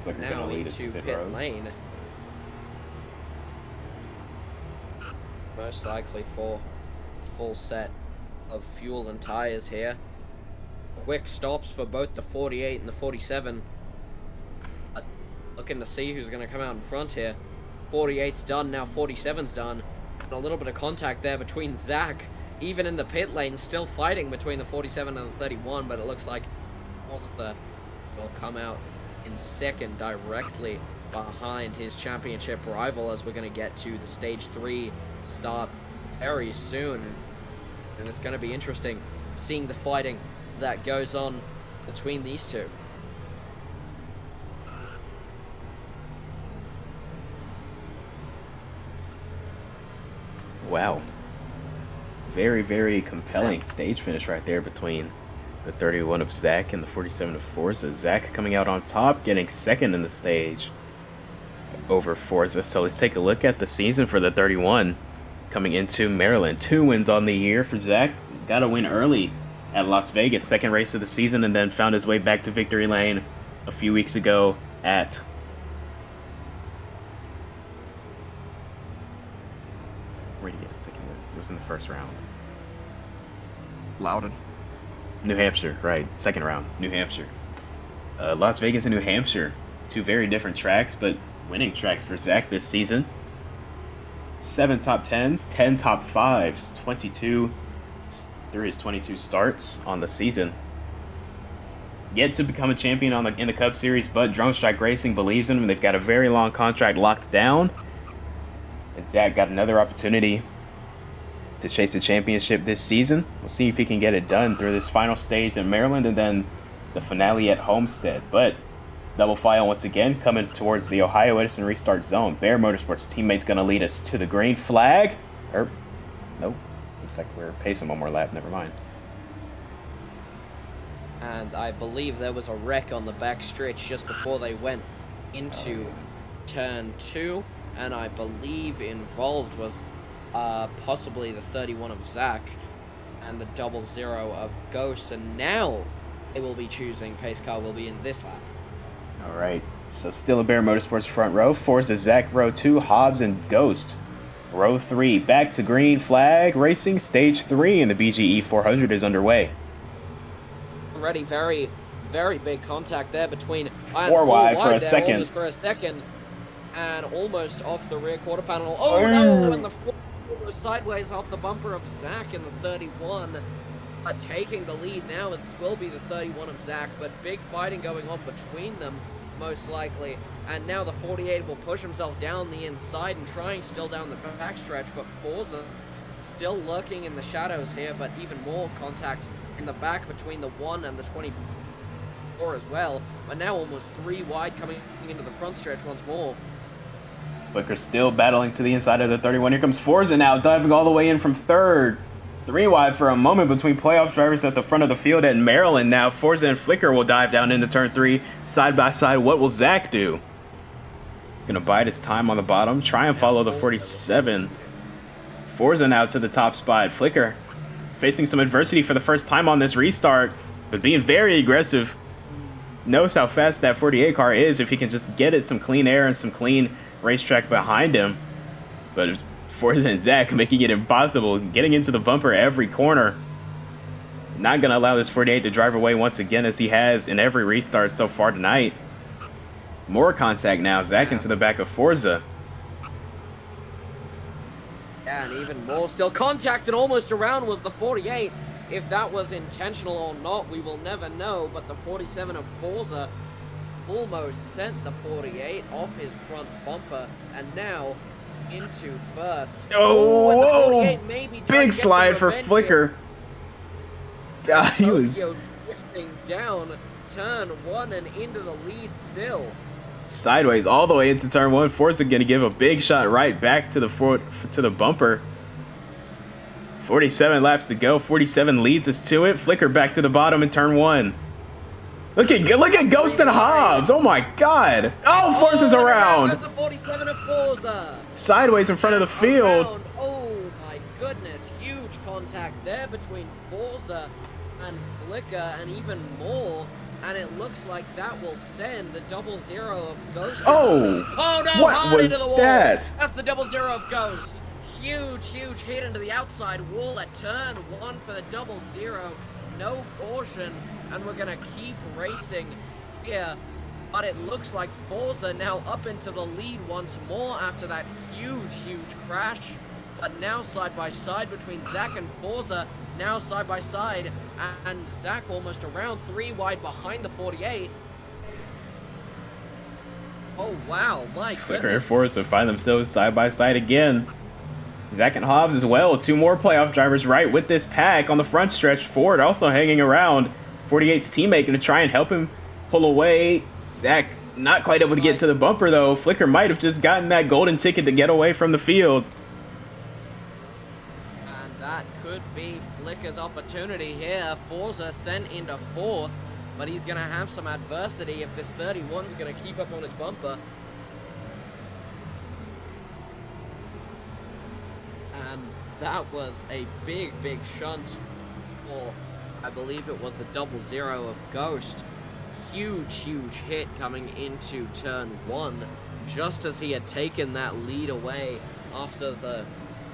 Flicker Now gonna lead us into to pit lane. Most likely for a full set of fuel and tires here. Quick stops for both the 48 and the 47. Looking to see who's going to come out in front here. 48's done, now 47's done. And a little bit of contact there between Zach. Even in the pit lane, still fighting between the 47 and the 31, but it looks like Forza will come out in second directly behind his championship rival, as we're going to get to the stage 3 start very soon. And it's going to be interesting seeing the fighting that goes on between these two. Wow. Very compelling stage finish right there between the 31 of Zach and the 47 of Forza. Zach coming out on top, getting second in the stage over Forza. So let's take a look at the season for the 31 coming into Maryland. 2 wins on the year for Zach. Got a win early at Las Vegas, second race of the season, and then found his way back to victory lane a few weeks ago at where did he get a second win? It was in the first round. Loudon. New Hampshire, right. Second round, New Hampshire. Las Vegas and New Hampshire. 2 very different tracks, but winning tracks for Zach this season. 7 top 10s, 10 top 5s, 22 through his 22 starts on the season. Yet to become a champion in the Cup Series, but Drone Strike Racing believes in him. They've got a very long contract locked down. And Zach got another opportunity to chase the championship this season. We'll see if he can get it done through this final stage in Maryland and then the finale at Homestead. But double file once again, coming towards the Ohio Edison restart zone. Bear Motorsports teammates going to lead us to the green flag. Nope. Looks like we're pacing one more lap. Never mind. And I believe there was a wreck on the back stretch just before they went into turn 2. And I believe involved was possibly the 31 of Zach and the 00 of Ghost. And now they will be choosing, pace car will be in this lap. All right, So still a Bear Motorsports front row. Forza Zach row 2, Hobbs and Ghost. Row 3, back to green flag racing. Stage 3 in the BGE 400 is underway. Already very, very big contact there between Four wide for a second. almost for a second, and almost off the rear quarter panel. Oh no! And the four goes sideways off the bumper of Zach in the 31. But taking the lead now will be the 31 of Zach, but big fighting going on between them, most likely. And now the 48 will push himself down the inside and trying still down the backstretch, but Forza still lurking in the shadows here, but even more contact in the back between the 1 and the 24 as well. But now almost 3 wide coming into the front stretch once more. Flicker still battling to the inside of the 31. Here comes Forza now, diving all the way in from third. 3 wide for a moment between playoff drivers at the front of the field at Maryland. Now Forza and Flicker will dive down into turn 3 side by side. What will Zach do? Gonna bide his time on the bottom, try and follow the 47. Forza now to the top spot. Flicker facing some adversity for the first time on this restart, but being very aggressive. Knows how fast that 48 car is if he can just get it some clean air and some clean racetrack behind him. But Forza and Zach making it impossible, getting into the bumper every corner. Not going to allow this 48 to drive away once again as he has in every restart so far tonight. More contact now, Zach into the back of Forza. Yeah, and even more still contact and almost around was the 48. If that was intentional or not, we will never know, but the 47 of Forza almost sent the 48 off his front bumper, and now into first. Oh, and the 48 maybe big slide for Flicker. God, he was drifting down turn 1 and into the lead still. Sideways all the way into turn 1. Forza going to give a big shot right back to the bumper. 47 laps to go. 47 leads us to it. Flicker back to the bottom in turn 1. Look at Ghost and Hobbs. Oh my God. Oh, Forza's around. The 47 of Forza. Sideways in front of the field. Around. Oh my goodness. Huge contact there between Forza and Flicker, and even more. And it looks like that will send the 00 of Ghost. Oh no, what hard was into the wall. that? That's the 00 of Ghost. Huge hit into the outside wall at turn 1 for the 00. No caution, and we're gonna keep racing here. But it looks like Forza now up into the lead once more after that huge crash. But now side by side between Zach and Forza, now side by side, and Zach almost around 3 wide behind the 48. Oh wow, my Flicker and goodness. Forza find themselves side by side again. Zach and Hobbs as well. 2 more playoff drivers right with this pack on the front stretch. Ford also hanging around. 48's teammate going to try and help him pull away. Zach not quite able to get to the bumper though. Flicker might have just gotten that golden ticket to get away from the field. And that could be Flicker's opportunity here. Forza sent into 4th, but he's going to have some adversity if this 31's going to keep up on his bumper. And that was a big shunt for, I believe it was the 00 of Ghost. Huge hit coming into turn 1, just as he had taken that lead away after the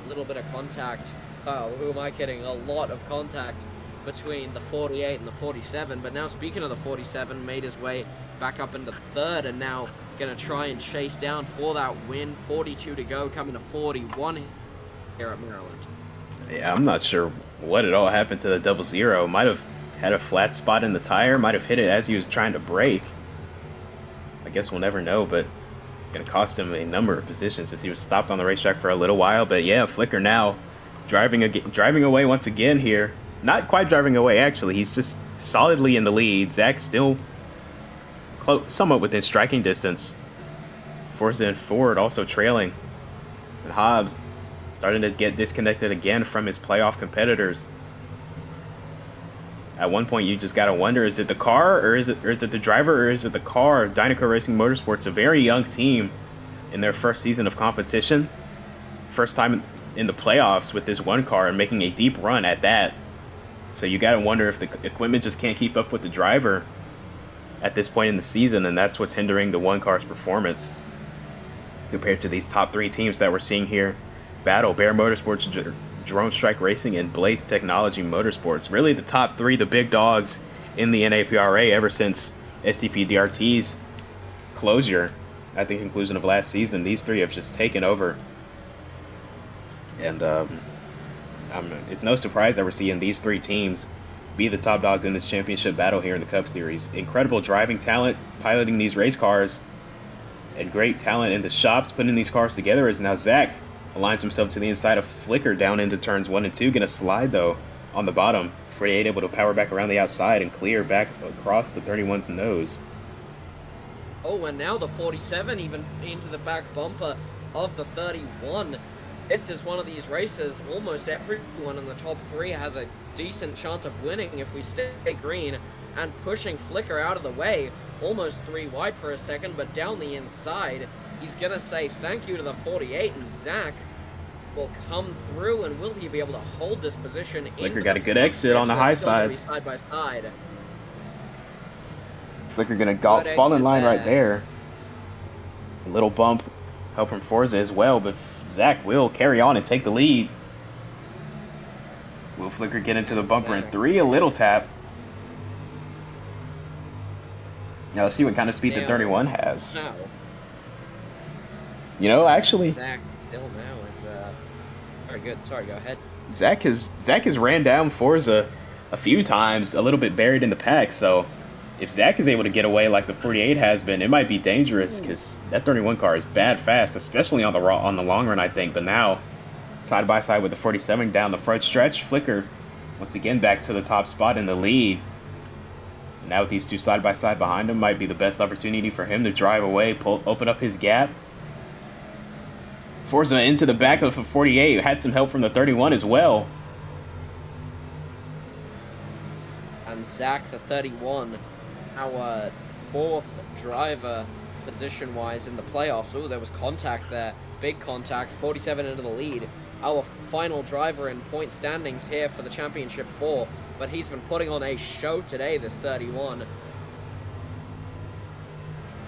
little bit of contact. Oh, who am I kidding? A lot of contact between the 48 and the 47. But now, speaking of the 47, made his way back up into 3rd, and now going to try and chase down for that win. 42 to go, coming to 41 here at Maryland. Yeah, I'm not sure what at all happened to the 00. Might have had a flat spot in the tire, might have hit it as he was trying to brake. I guess we'll never know, but going to cost him a number of positions as he was stopped on the racetrack for a little while. But yeah, Flicker now driving away once again here. Not quite driving away, actually. He's just solidly in the lead. Zach still somewhat within striking distance. Forza and Ford also trailing. And Hobbs starting to get disconnected again from his playoff competitors. At one point, you just gotta wonder: is it the car, or is it the driver, or is it the car? Dynaco Racing Motorsports, a very young team in their first season of competition, first time in the playoffs with this one car and making a deep run at that. So you gotta wonder if the equipment just can't keep up with the driver. at this point in the season, and that's what's hindering the one car's performance compared to these top 3 teams that we're seeing here battle: Bear Motorsports, Drone Strike Racing, and Blaze Technology Motorsports. Really the top 3, the big dogs in the NAPRA ever since STP DRT's closure at the conclusion of last season. These 3 have just taken over, and it's no surprise that we're seeing these 3 teams be the top dogs in this championship battle here in the Cup Series. Incredible driving talent piloting these race cars, and great talent in the shops putting these cars together, as now Zach aligns himself to the inside of Flicker down into turns 1 and 2. Gonna slide though on the bottom. 48 able to power back around the outside and clear back across the 31's nose. Oh, and now the 47 even into the back bumper of the 31. This is one of these races, almost everyone in the top 3 has a decent chance of winning if we stay green, and pushing Flicker out of the way, almost 3 wide for a second, but down the inside. He's going to say thank you to the 48, and Zach will come through, and will he be able to hold this position? Flicker got a good exit on the high side. Side by side. Flicker gonna fall in line right there. A little bump help from Forza as well, but Zach will carry on and take the lead. Will Flicker get into the bumper in 3? A little tap. Now let's see what kind of speed the 31 has. Now, You know, actually, Zach still now is very good. Sorry, go ahead. Zach has ran down Forza a few times, a little bit buried in the pack. So if Zach is able to get away like the 48 has been, it might be dangerous, because that 31 car is bad fast, especially on the long run, I think. But now, side by side with the 47 down the front stretch, Flicker once again back to the top spot in the lead. Now with these 2 side by side behind him, might be the best opportunity for him to drive away, open up his gap. Forza into the back of the 48, had some help from the 31 as well. And Zach, the 31, our 4th driver position-wise in the playoffs. Oh, there was contact there. Big contact. 47 into the lead. Our final driver in point standings here for the Championship 4. But he's been putting on a show today, this 31.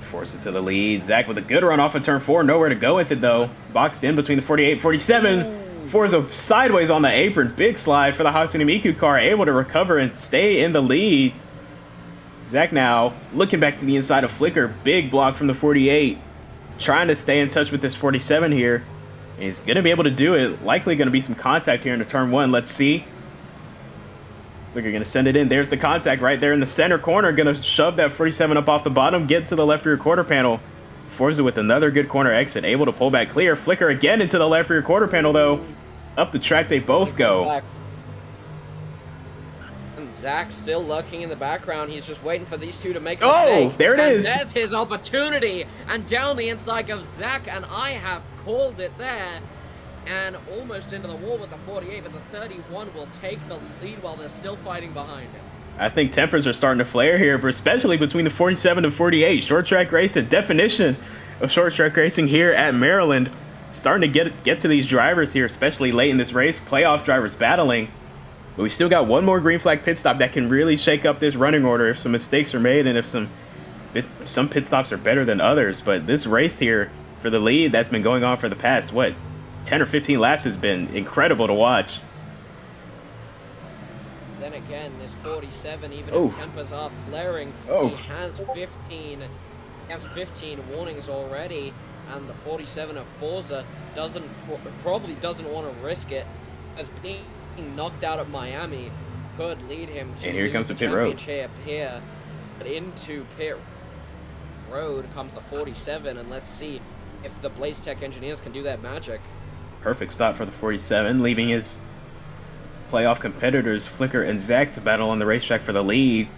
Forza to the lead. Zach with a good run off of turn 4. Nowhere to go with it, though. Boxed in between the 48 and 47. Ooh. Forza sideways on the apron. Big slide for the Hatsune Miku car. Able to recover and stay in the lead. Zach now looking back to the inside of Flicker. Big block from the 48. Trying to stay in touch with this 47 here. He's going to be able to do it. Likely going to be some contact here into turn 1. Let's see. Flicker going to send it in. There's the contact right there in the center corner. Going to shove that 47 up off the bottom. Get to the left rear quarter panel. Forza with another good corner exit. Able to pull back clear. Flicker again into the left rear quarter panel, though. Up the track they both go. And Zach still lurking in the background. He's just waiting for these 2 to make a mistake. Oh, there it is. There's his opportunity. And down the inside goes Zach, and I have called it there. And almost into the wall with the 48, but the 31 will take the lead while they're still fighting behind him. I think tempers are starting to flare here, but especially between the 47 and 48. Short track race, the definition of short track racing here at Maryland. Starting to get to these drivers here, especially late in this race. Playoff drivers battling. But we still got one more green flag pit stop that can really shake up this running order if some mistakes are made and if some pit stops are better than others. But this race here for the lead that's been going on for the past, 10 or 15 laps has been incredible to watch. Then again, this 47, even if tempers are flaring, he has 15 warnings already, and the 47 of Forza probably doesn't want to risk it, as being knocked out at Miami could lead him to and here comes the pit road here. But into pit road comes the 47, and let's see if the Blaze Tech engineers can do that magic. Perfect stop for the 47, leaving his playoff competitors Flicker and Zach to battle on the racetrack for the lead.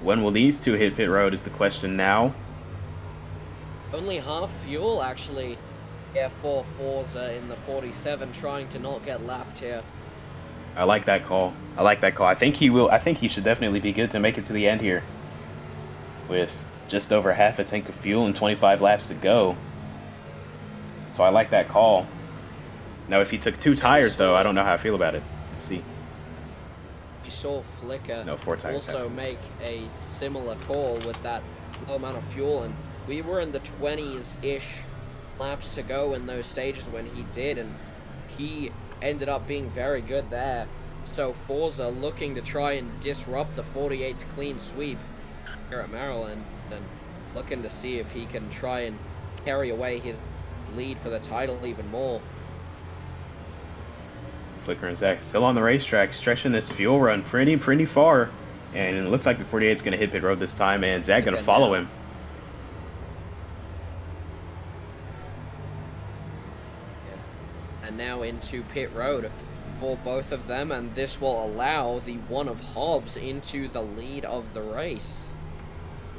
When will these 2 hit pit road is the question now. Only half fuel, actually, for Forza in the 47, trying to not get lapped here. I like that call. I think he will. I think he should definitely be good to make it to the end here. With just over half a tank of fuel and 25 laps to go. So I like that call. Now, if he took 2 tires, though, I don't know how I feel about it. Let's see. You saw Flicker No, 4 tires. also make a similar call with that low amount of fuel, and we were in the 20s-ish laps to go in those stages when he did, and he ended up being very good there. So Forza looking to try and disrupt the 48's clean sweep here at Maryland, and looking to see if he can try and carry away his lead for the title even more. Flicker and Zach still on the racetrack, stretching this fuel run pretty far. And it looks like the 48's going to hit pit road this time, and Zach going to follow him. And now into pit road for both of them, and this will allow the one of Hobbs into the lead of the race.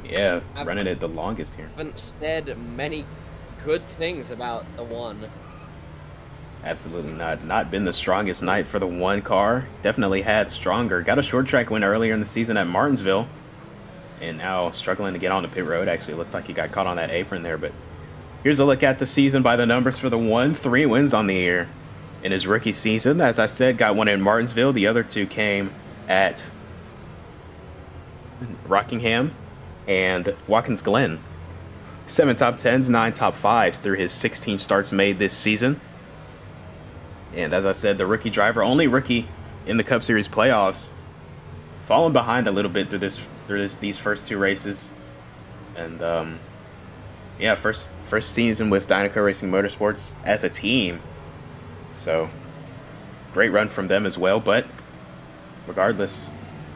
Yeah, running it the longest here. Haven't said many good things about the one. Absolutely not. Not been the strongest night for the one car. Definitely had stronger. Got a short track win earlier in the season at Martinsville. And now struggling to get on the pit road. Actually looked like he got caught on that apron there. But here's a look at the season by the numbers for the one. 3 wins on the year in his rookie season. As I said, got one in Martinsville. The other 2 came at Rockingham and Watkins Glen. 7 top 10s, 9 top 5s through his 16 starts made this season. And as I said, the rookie driver, only rookie in the Cup Series playoffs, falling behind a little bit through these first 2 races. And yeah, first season with Dynaco Racing Motorsports as a team. So great run from them as well. But regardless,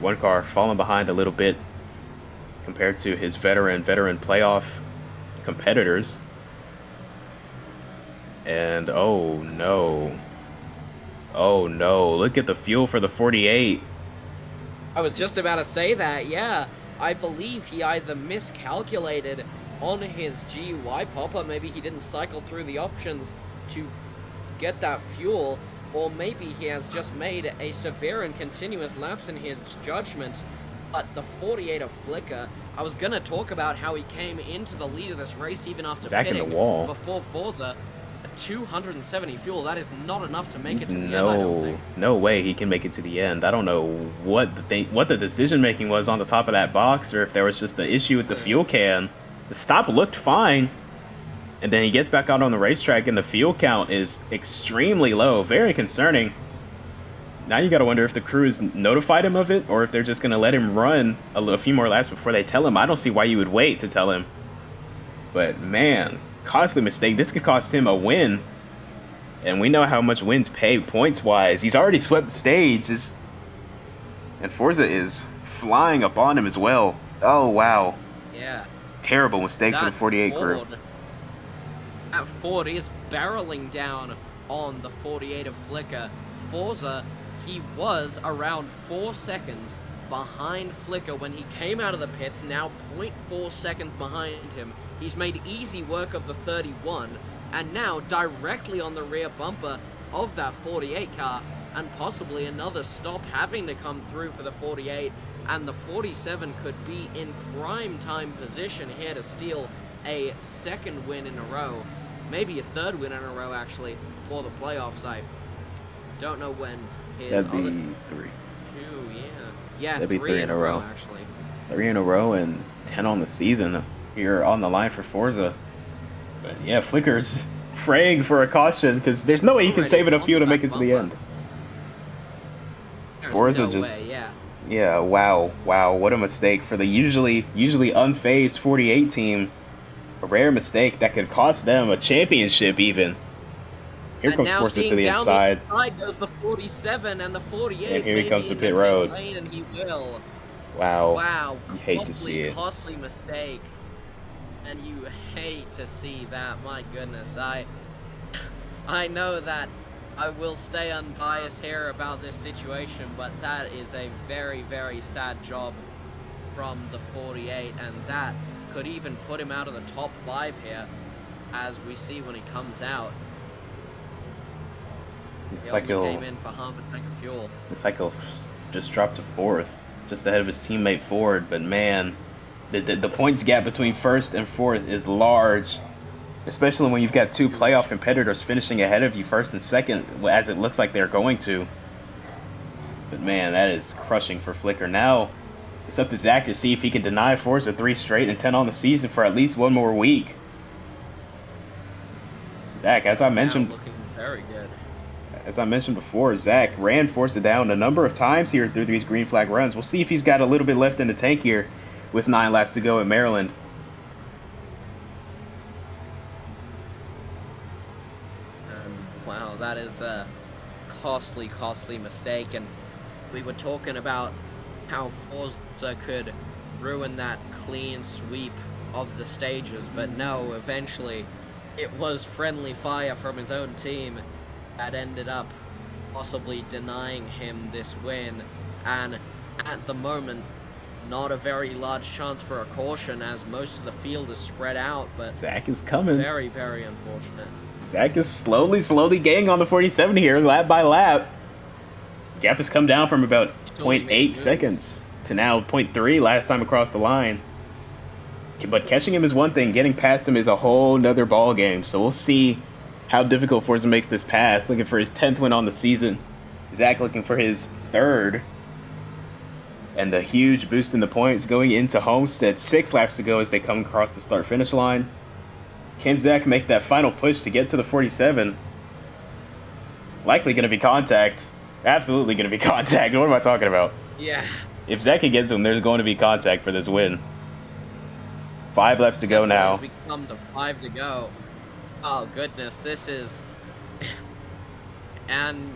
one car falling behind a little bit compared to his veteran playoff competitors. And oh no, look at the fuel for the 48. I was just about to say that, yeah. I believe he either miscalculated on his GUI pop-up, maybe he didn't cycle through the options to get that fuel, or maybe he has just made a severe and continuous lapse in his judgment. But the 48 of Flicker, I was going to talk about how he came into the lead of this race even after pitting before Forza. 270 fuel, that is not enough to make it to the end, I don't think. No way he can make it to the end. I don't know what the decision making was on the top of that box, or if there was just an issue with the fuel can. The stop looked fine, and then he gets back out on the racetrack and the fuel count is extremely low. Very concerning. Now you gotta wonder if the crew has notified him of it, or if they're just gonna let him run a few more laps before they tell him. I don't see why you would wait to tell him. But man, costly mistake. This could cost him a win, and we know how much wins pay points wise. He's already swept the stage, and Forza is flying up on him as well. Oh wow, yeah, terrible mistake for the 48 crew. That Ford is barreling down on the 48 of Flicker. Forza, he was around 4 seconds behind Flicker when he came out of the pits, now 0.4 seconds behind him. He's made easy work of the 31, and now directly on the rear bumper of that 48 car, and possibly another stop having to come through for the 48, and the 47 could be in prime time position here to steal a 2nd win in a row, maybe a 3rd win in a row actually, for the playoff site. Don't know when his That'd other... be 3. 2, yeah, that'd be 3 in a row actually. 3 in a row and 10 on the season. You're on the line for Forza. But yeah, Flicker's praying for a caution because there's no way he can save enough fuel to make it to the end. Forza no just way, yeah. Yeah, wow, what a mistake for the usually unfazed 48 team. A rare mistake that could cost them a championship even. Here comes Forza to the inside. Goes the 47 and the 48. And here he comes to pit road. Lane, and he will. Wow. You hate to see it. Costly mistake. And you hate to see that. My goodness, I know that I will stay unbiased here about this situation, but that is a very, very sad job from the 48, and that could even put him out of the top 5 here, as we see when he comes out. Looks like he'll came in for half a tank of fuel. Looks like he'll just drop to 4th, just ahead of his teammate Ford. But man, the points gap between 1st and 4th is large, especially when you've got 2 playoff competitors finishing ahead of you 1st and 2nd, as it looks like they're going to. But man, that is crushing for Flicker. Now, it's up to Zach to see if he can deny Forza 3 straight and 10 on the season for at least one more week. Zach, as I mentioned, looking very good. As I mentioned before, Zach ran Forza down a number of times here through these green flag runs. We'll see if he's got a little bit left in the tank here with 9 laps to go at Maryland. Wow, that is a costly mistake. And we were talking about how Forza could ruin that clean sweep of the stages, but no, eventually it was friendly fire from his own team that ended up possibly denying him this win. And at the moment, not a very large chance for a caution as most of the field is spread out, but Zach is coming. Very, very unfortunate. Zach is slowly getting on the 47 here, lap by lap. Gap has come down from about 0.8 seconds to now 0.3 last time across the line. But catching him is one thing, getting past him is a whole nother ball game. So we'll see how difficult Forza makes this pass. Looking for his 10th win on the season. Zach looking for his 3rd. And the huge boost in the points going into Homestead. 6 laps to go as they come across the start-finish line. Can Zach make that final push to get to the 47? Likely going to be contact. Absolutely going to be contact. What am I talking about? Yeah. If Zach can get to him, there's going to be contact for this win. 5 laps to go now. We come to 5 to go. Oh goodness, this is, and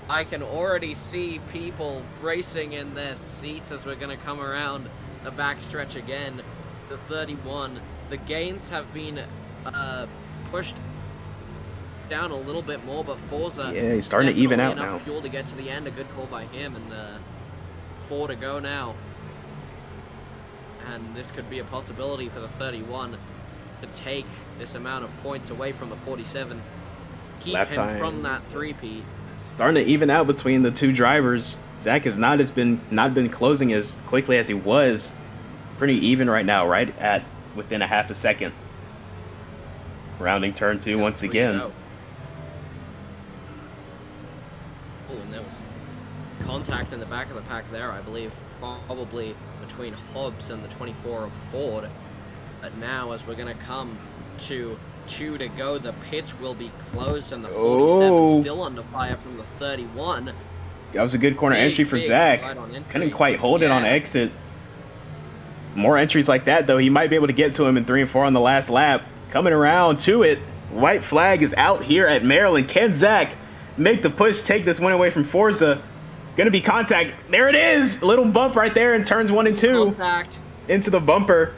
I can already see people racing in their seats as we're gonna come around the backstretch again. The 31. The gains have been pushed down a little bit more, but Forza, yeah, he's starting to even out enough now. Fuel to get to the end. A good call by him, and 4 to go now. And this could be a possibility for the 31 to take this amount of points away from the 47. Keep Lap him time. from that 3P. Starting to even out between the two drivers. Zach has not been closing as quickly as he was. Pretty even right now, right at within a half a second. Rounding turn 2 once again. Oh, and there was contact in the back of the pack there, I believe, probably between Hobbs and the 24 of Ford. But now, as we're going to come to 2 to go, the pits will be closed, and the 47 still under fire from the 31. That was a good corner entry for Zach. Couldn't quite hold it on exit. More entries like that, though, he might be able to get to him in 3 and 4 on the last lap. Coming around to it. White flag is out here at Maryland. Can Zach make the push, take this win away from Forza? Gonna be contact. There it is. A little bump right there in turns 1 and 2. Contact. Into the bumper.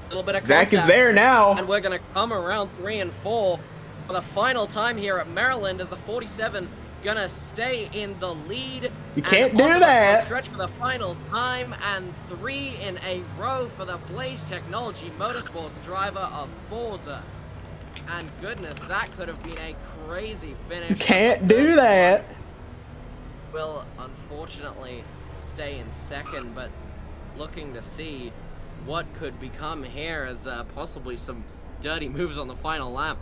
Little bit of Zach is contact. there now. And we're going to come around 3 and 4 for the final time here at Maryland, as the 47 going to stay in the lead. You can't and do onto the front that. stretch for the final time, and 3 in a row for the Blaze Technology Motorsports driver of Forza. And goodness, that could have been a crazy finish. You can't do that. Will unfortunately stay in second, but looking to see what could become here as possibly some dirty moves on the final lap.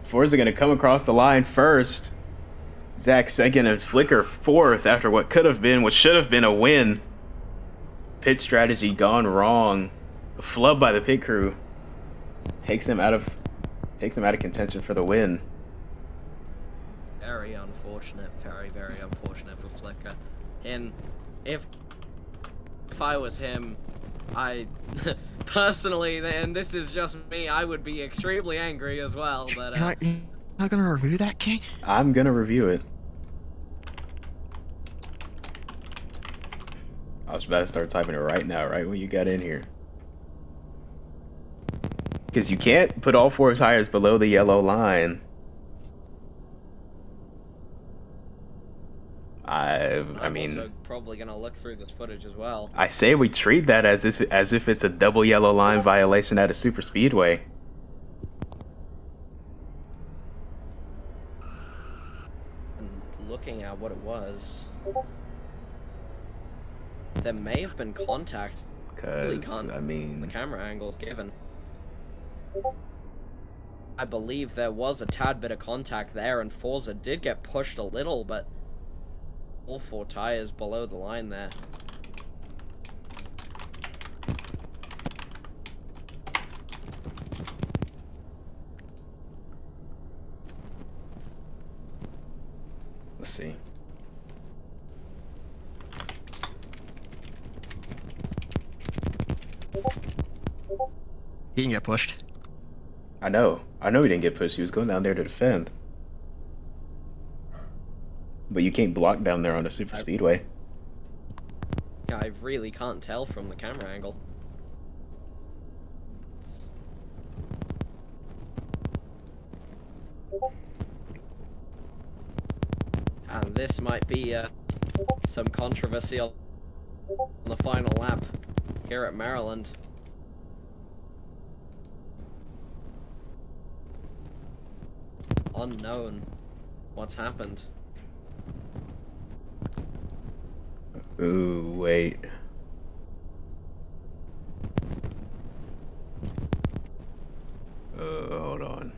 Forza going to come across the line first. Zach second and Flicker fourth after what could have been, what should have been a win. Pit strategy gone wrong. A flub by the pit crew takes him out of contention for the win. Very unfortunate, very unfortunate for Flicker. And if I was him, I personally, and this is just me, I would be extremely angry as well. But You're not gonna review that, King? I'm gonna review it. I was about to start typing it right now, right when you got in here. Because you can't put all 4 tires below the yellow line. I mean, also probably gonna look through this footage as well. I say we treat that as if it's a double yellow line violation at a super speedway. And looking at what it was, there may have been contact. Really Because, can't. I The mean, camera angle's given. I believe there was a tad bit of contact there, and Forza did get pushed a little, but all 4 tires below the line there. Let's see. He can get pushed. I know he didn't get pushed. He was going down there to defend. But you can't block down there on a super speedway. Yeah, I really can't tell from the camera angle. And this might be some controversy on the final lap here at Maryland. Unknown what's happened. Ooh, wait. Hold on.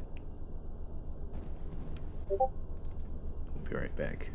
We'll be right back.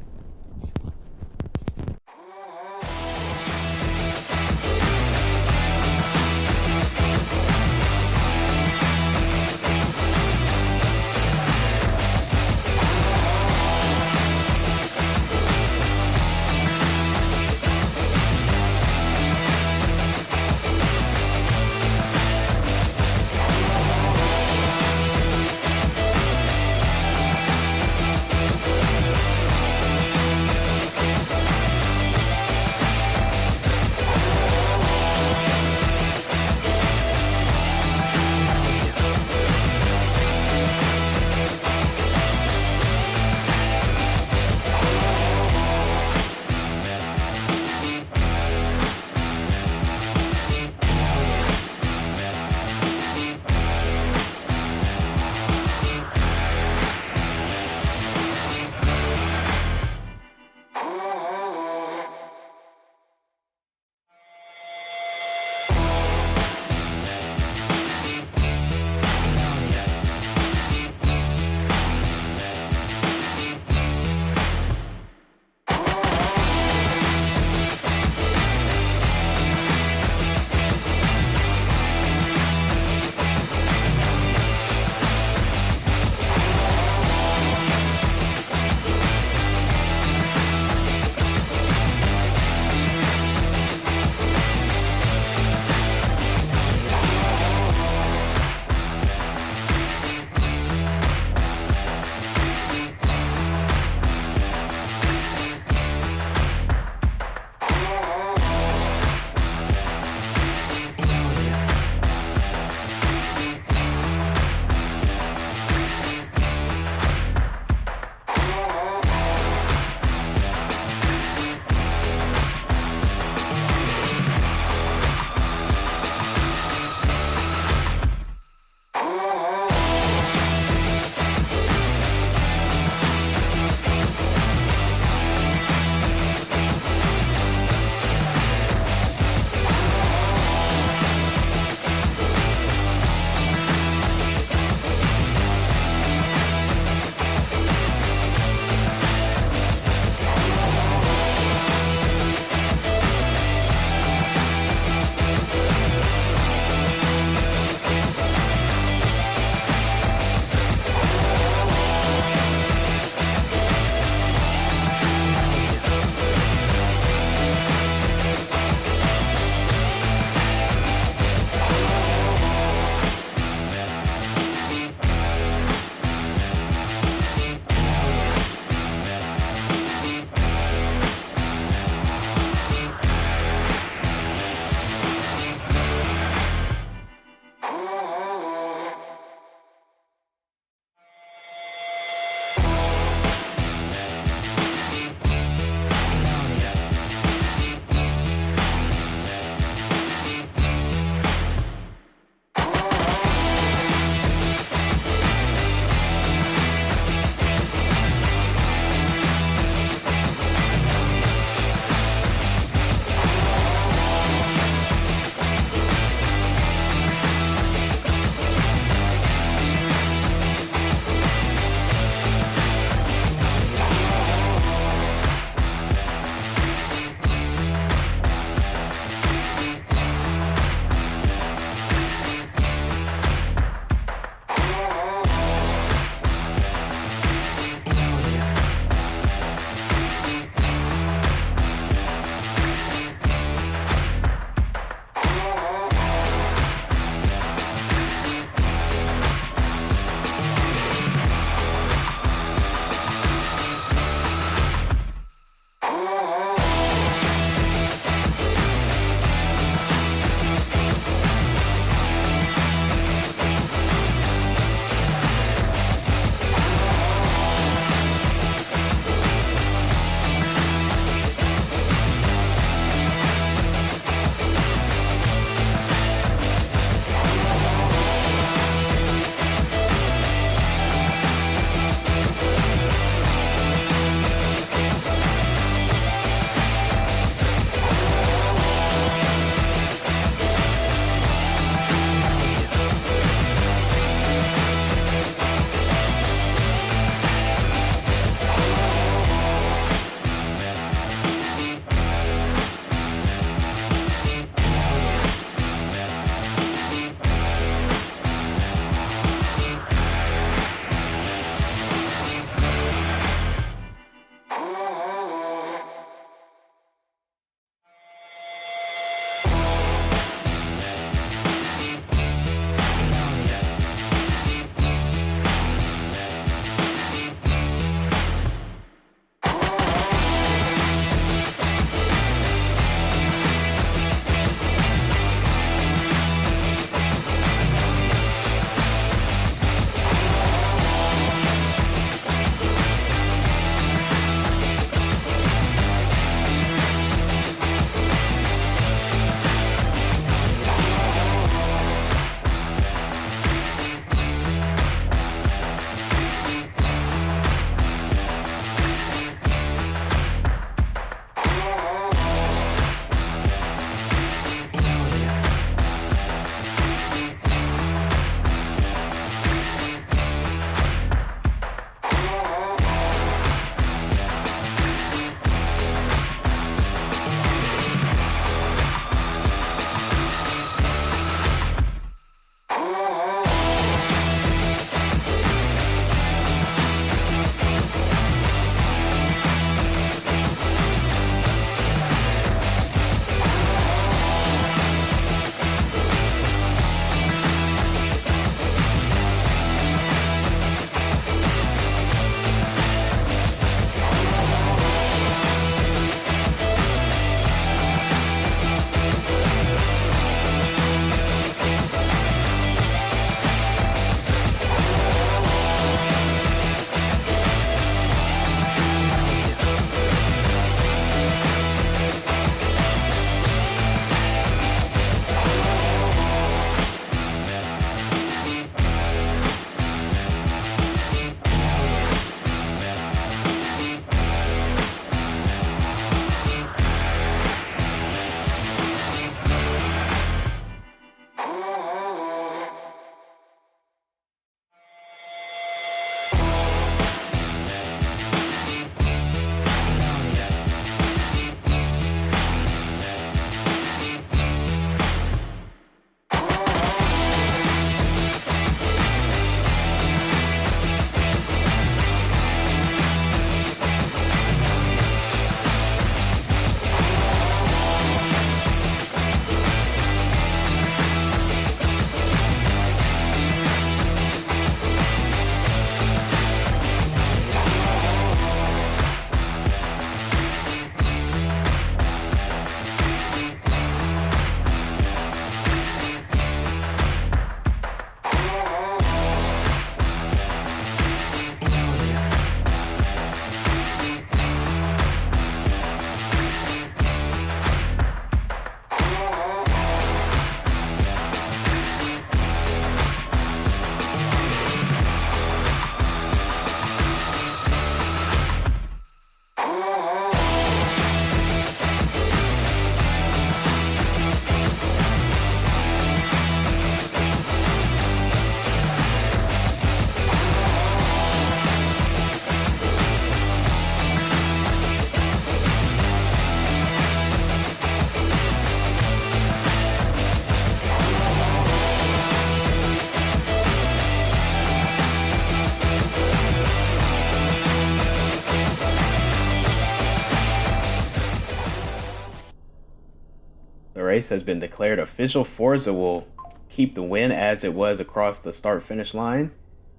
race has been declared official. Forza will keep the win as it was across the start-finish line.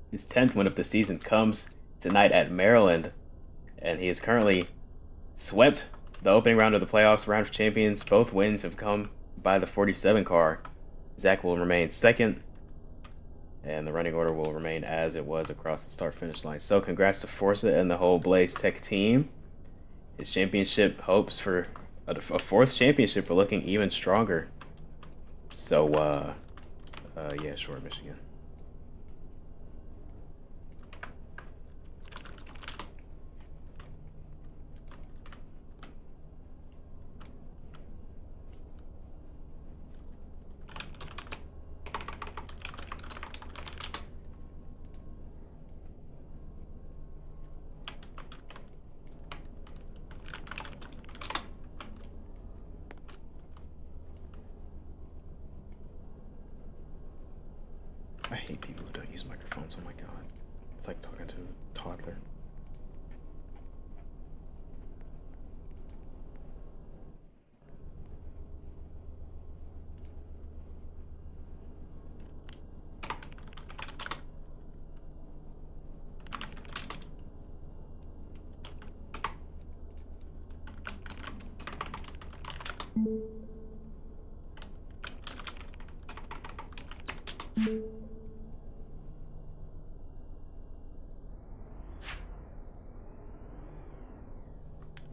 His 10th win of the season comes tonight at Maryland, and he is currently swept the opening round of the playoffs, round of champions. Both wins have come by the 47 car. Zach will remain second, and the running order will remain as it was across the start-finish line. So congrats to Forza and the whole Blaze Tech team. His championship hopes for a fourth championship are looking even stronger. So, yeah, sure, Michigan. I hate people who don't use microphones. Oh my god. It's like talking to a toddler.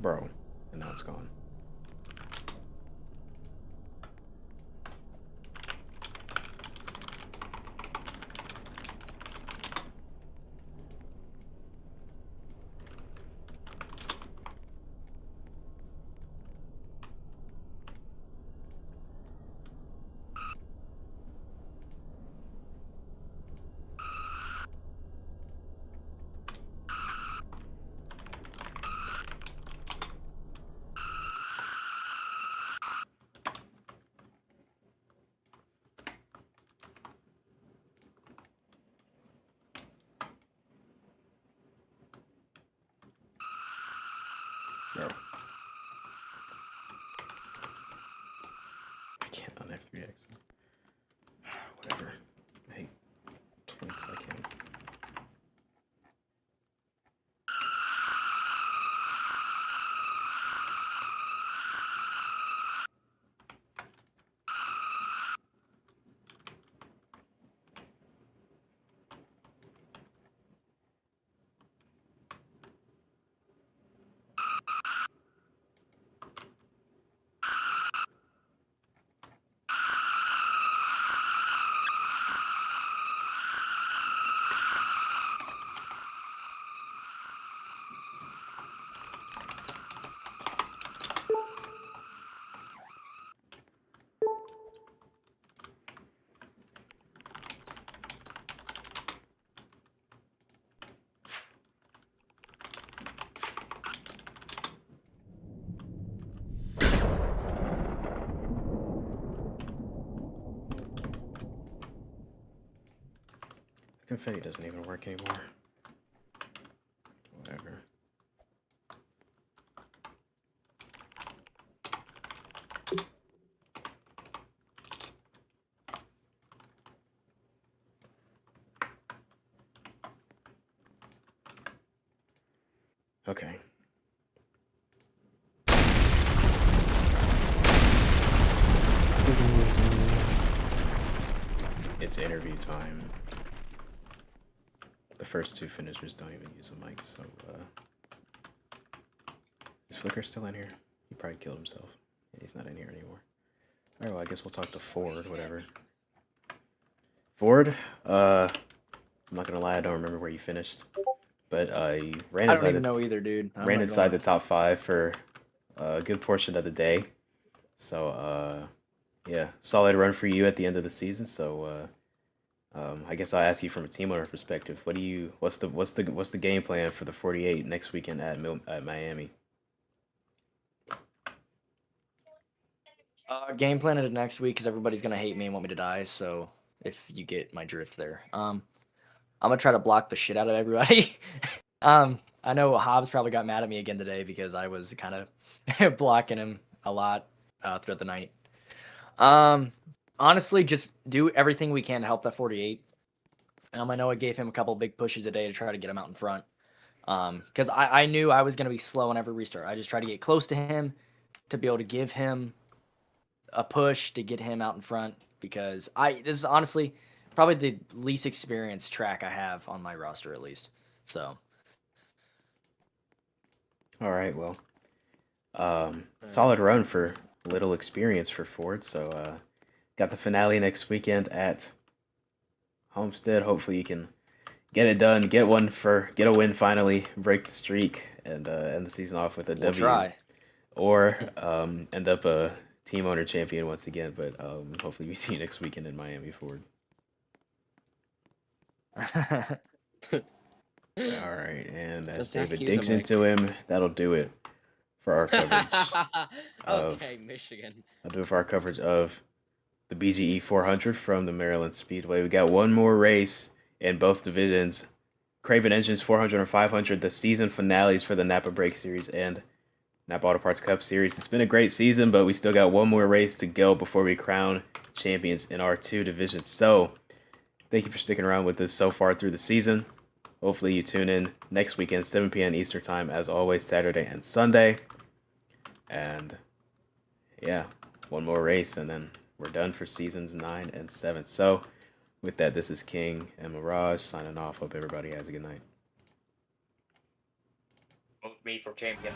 Bro, and now it's gone. Bro. I can't on F3X. Whatever. I hate twinks. I can't. Confetti doesn't even work anymore. Whatever. Okay. It's interview time. The first two finishers don't even use a mic, so is Flicker still in here? He probably killed himself. Yeah, he's not in here anymore. Alright, well I guess we'll talk to Ford, whatever. Ford, I'm not gonna lie, I don't remember where you finished. But you ran I don't even know either, dude. ran inside the top 5 for a good portion of the day. So yeah, solid run for you at the end of the season. So I guess I'll ask you from a team owner perspective. What's the game plan for the 48 next weekend at Miami? Game plan of next week because everybody's gonna hate me and want me to die. So if you get my drift there, I'm gonna try to block the shit out of everybody. I know Hobbs probably got mad at me again today because I was kind of blocking him a lot throughout the night. Honestly, just do everything we can to help that 48. I know I gave him a couple big pushes a day to try to get him out in front. Because I knew I was going to be slow on every restart. I just tried to get close to him to be able to give him a push to get him out in front. Because this is honestly probably the least experienced track I have on my roster, at least. So. All right, well, solid run for little experience for Ford. So, got the finale next weekend at Homestead. Hopefully, you can get it done, get a win finally, break the streak, and end the season off with a We'll W. try. Or end up a team owner champion once again. But hopefully, we see you next weekend in Miami, Ford. All right, and as Zach David Hughes, digs Mick. into him, that'll do it for our coverage. Okay, Michigan. I'll do it for our coverage of the BGE 400 from the Maryland Speedway. We got one more race in both divisions. Craven Engines 400 and 500, the season finales for the NAPA Break Series and NAPA Auto Parts Cup Series. It's been a great season, but we still got one more race to go before we crown champions in our two divisions. So, thank you for sticking around with us so far through the season. Hopefully you tune in next weekend, 7 p.m. Eastern Time, as always, Saturday and Sunday. And, yeah, one more race, and then we're done for seasons 9 and 7. So, with that, this is King and Mirage signing off. Hope everybody has a good night. Vote me for champion.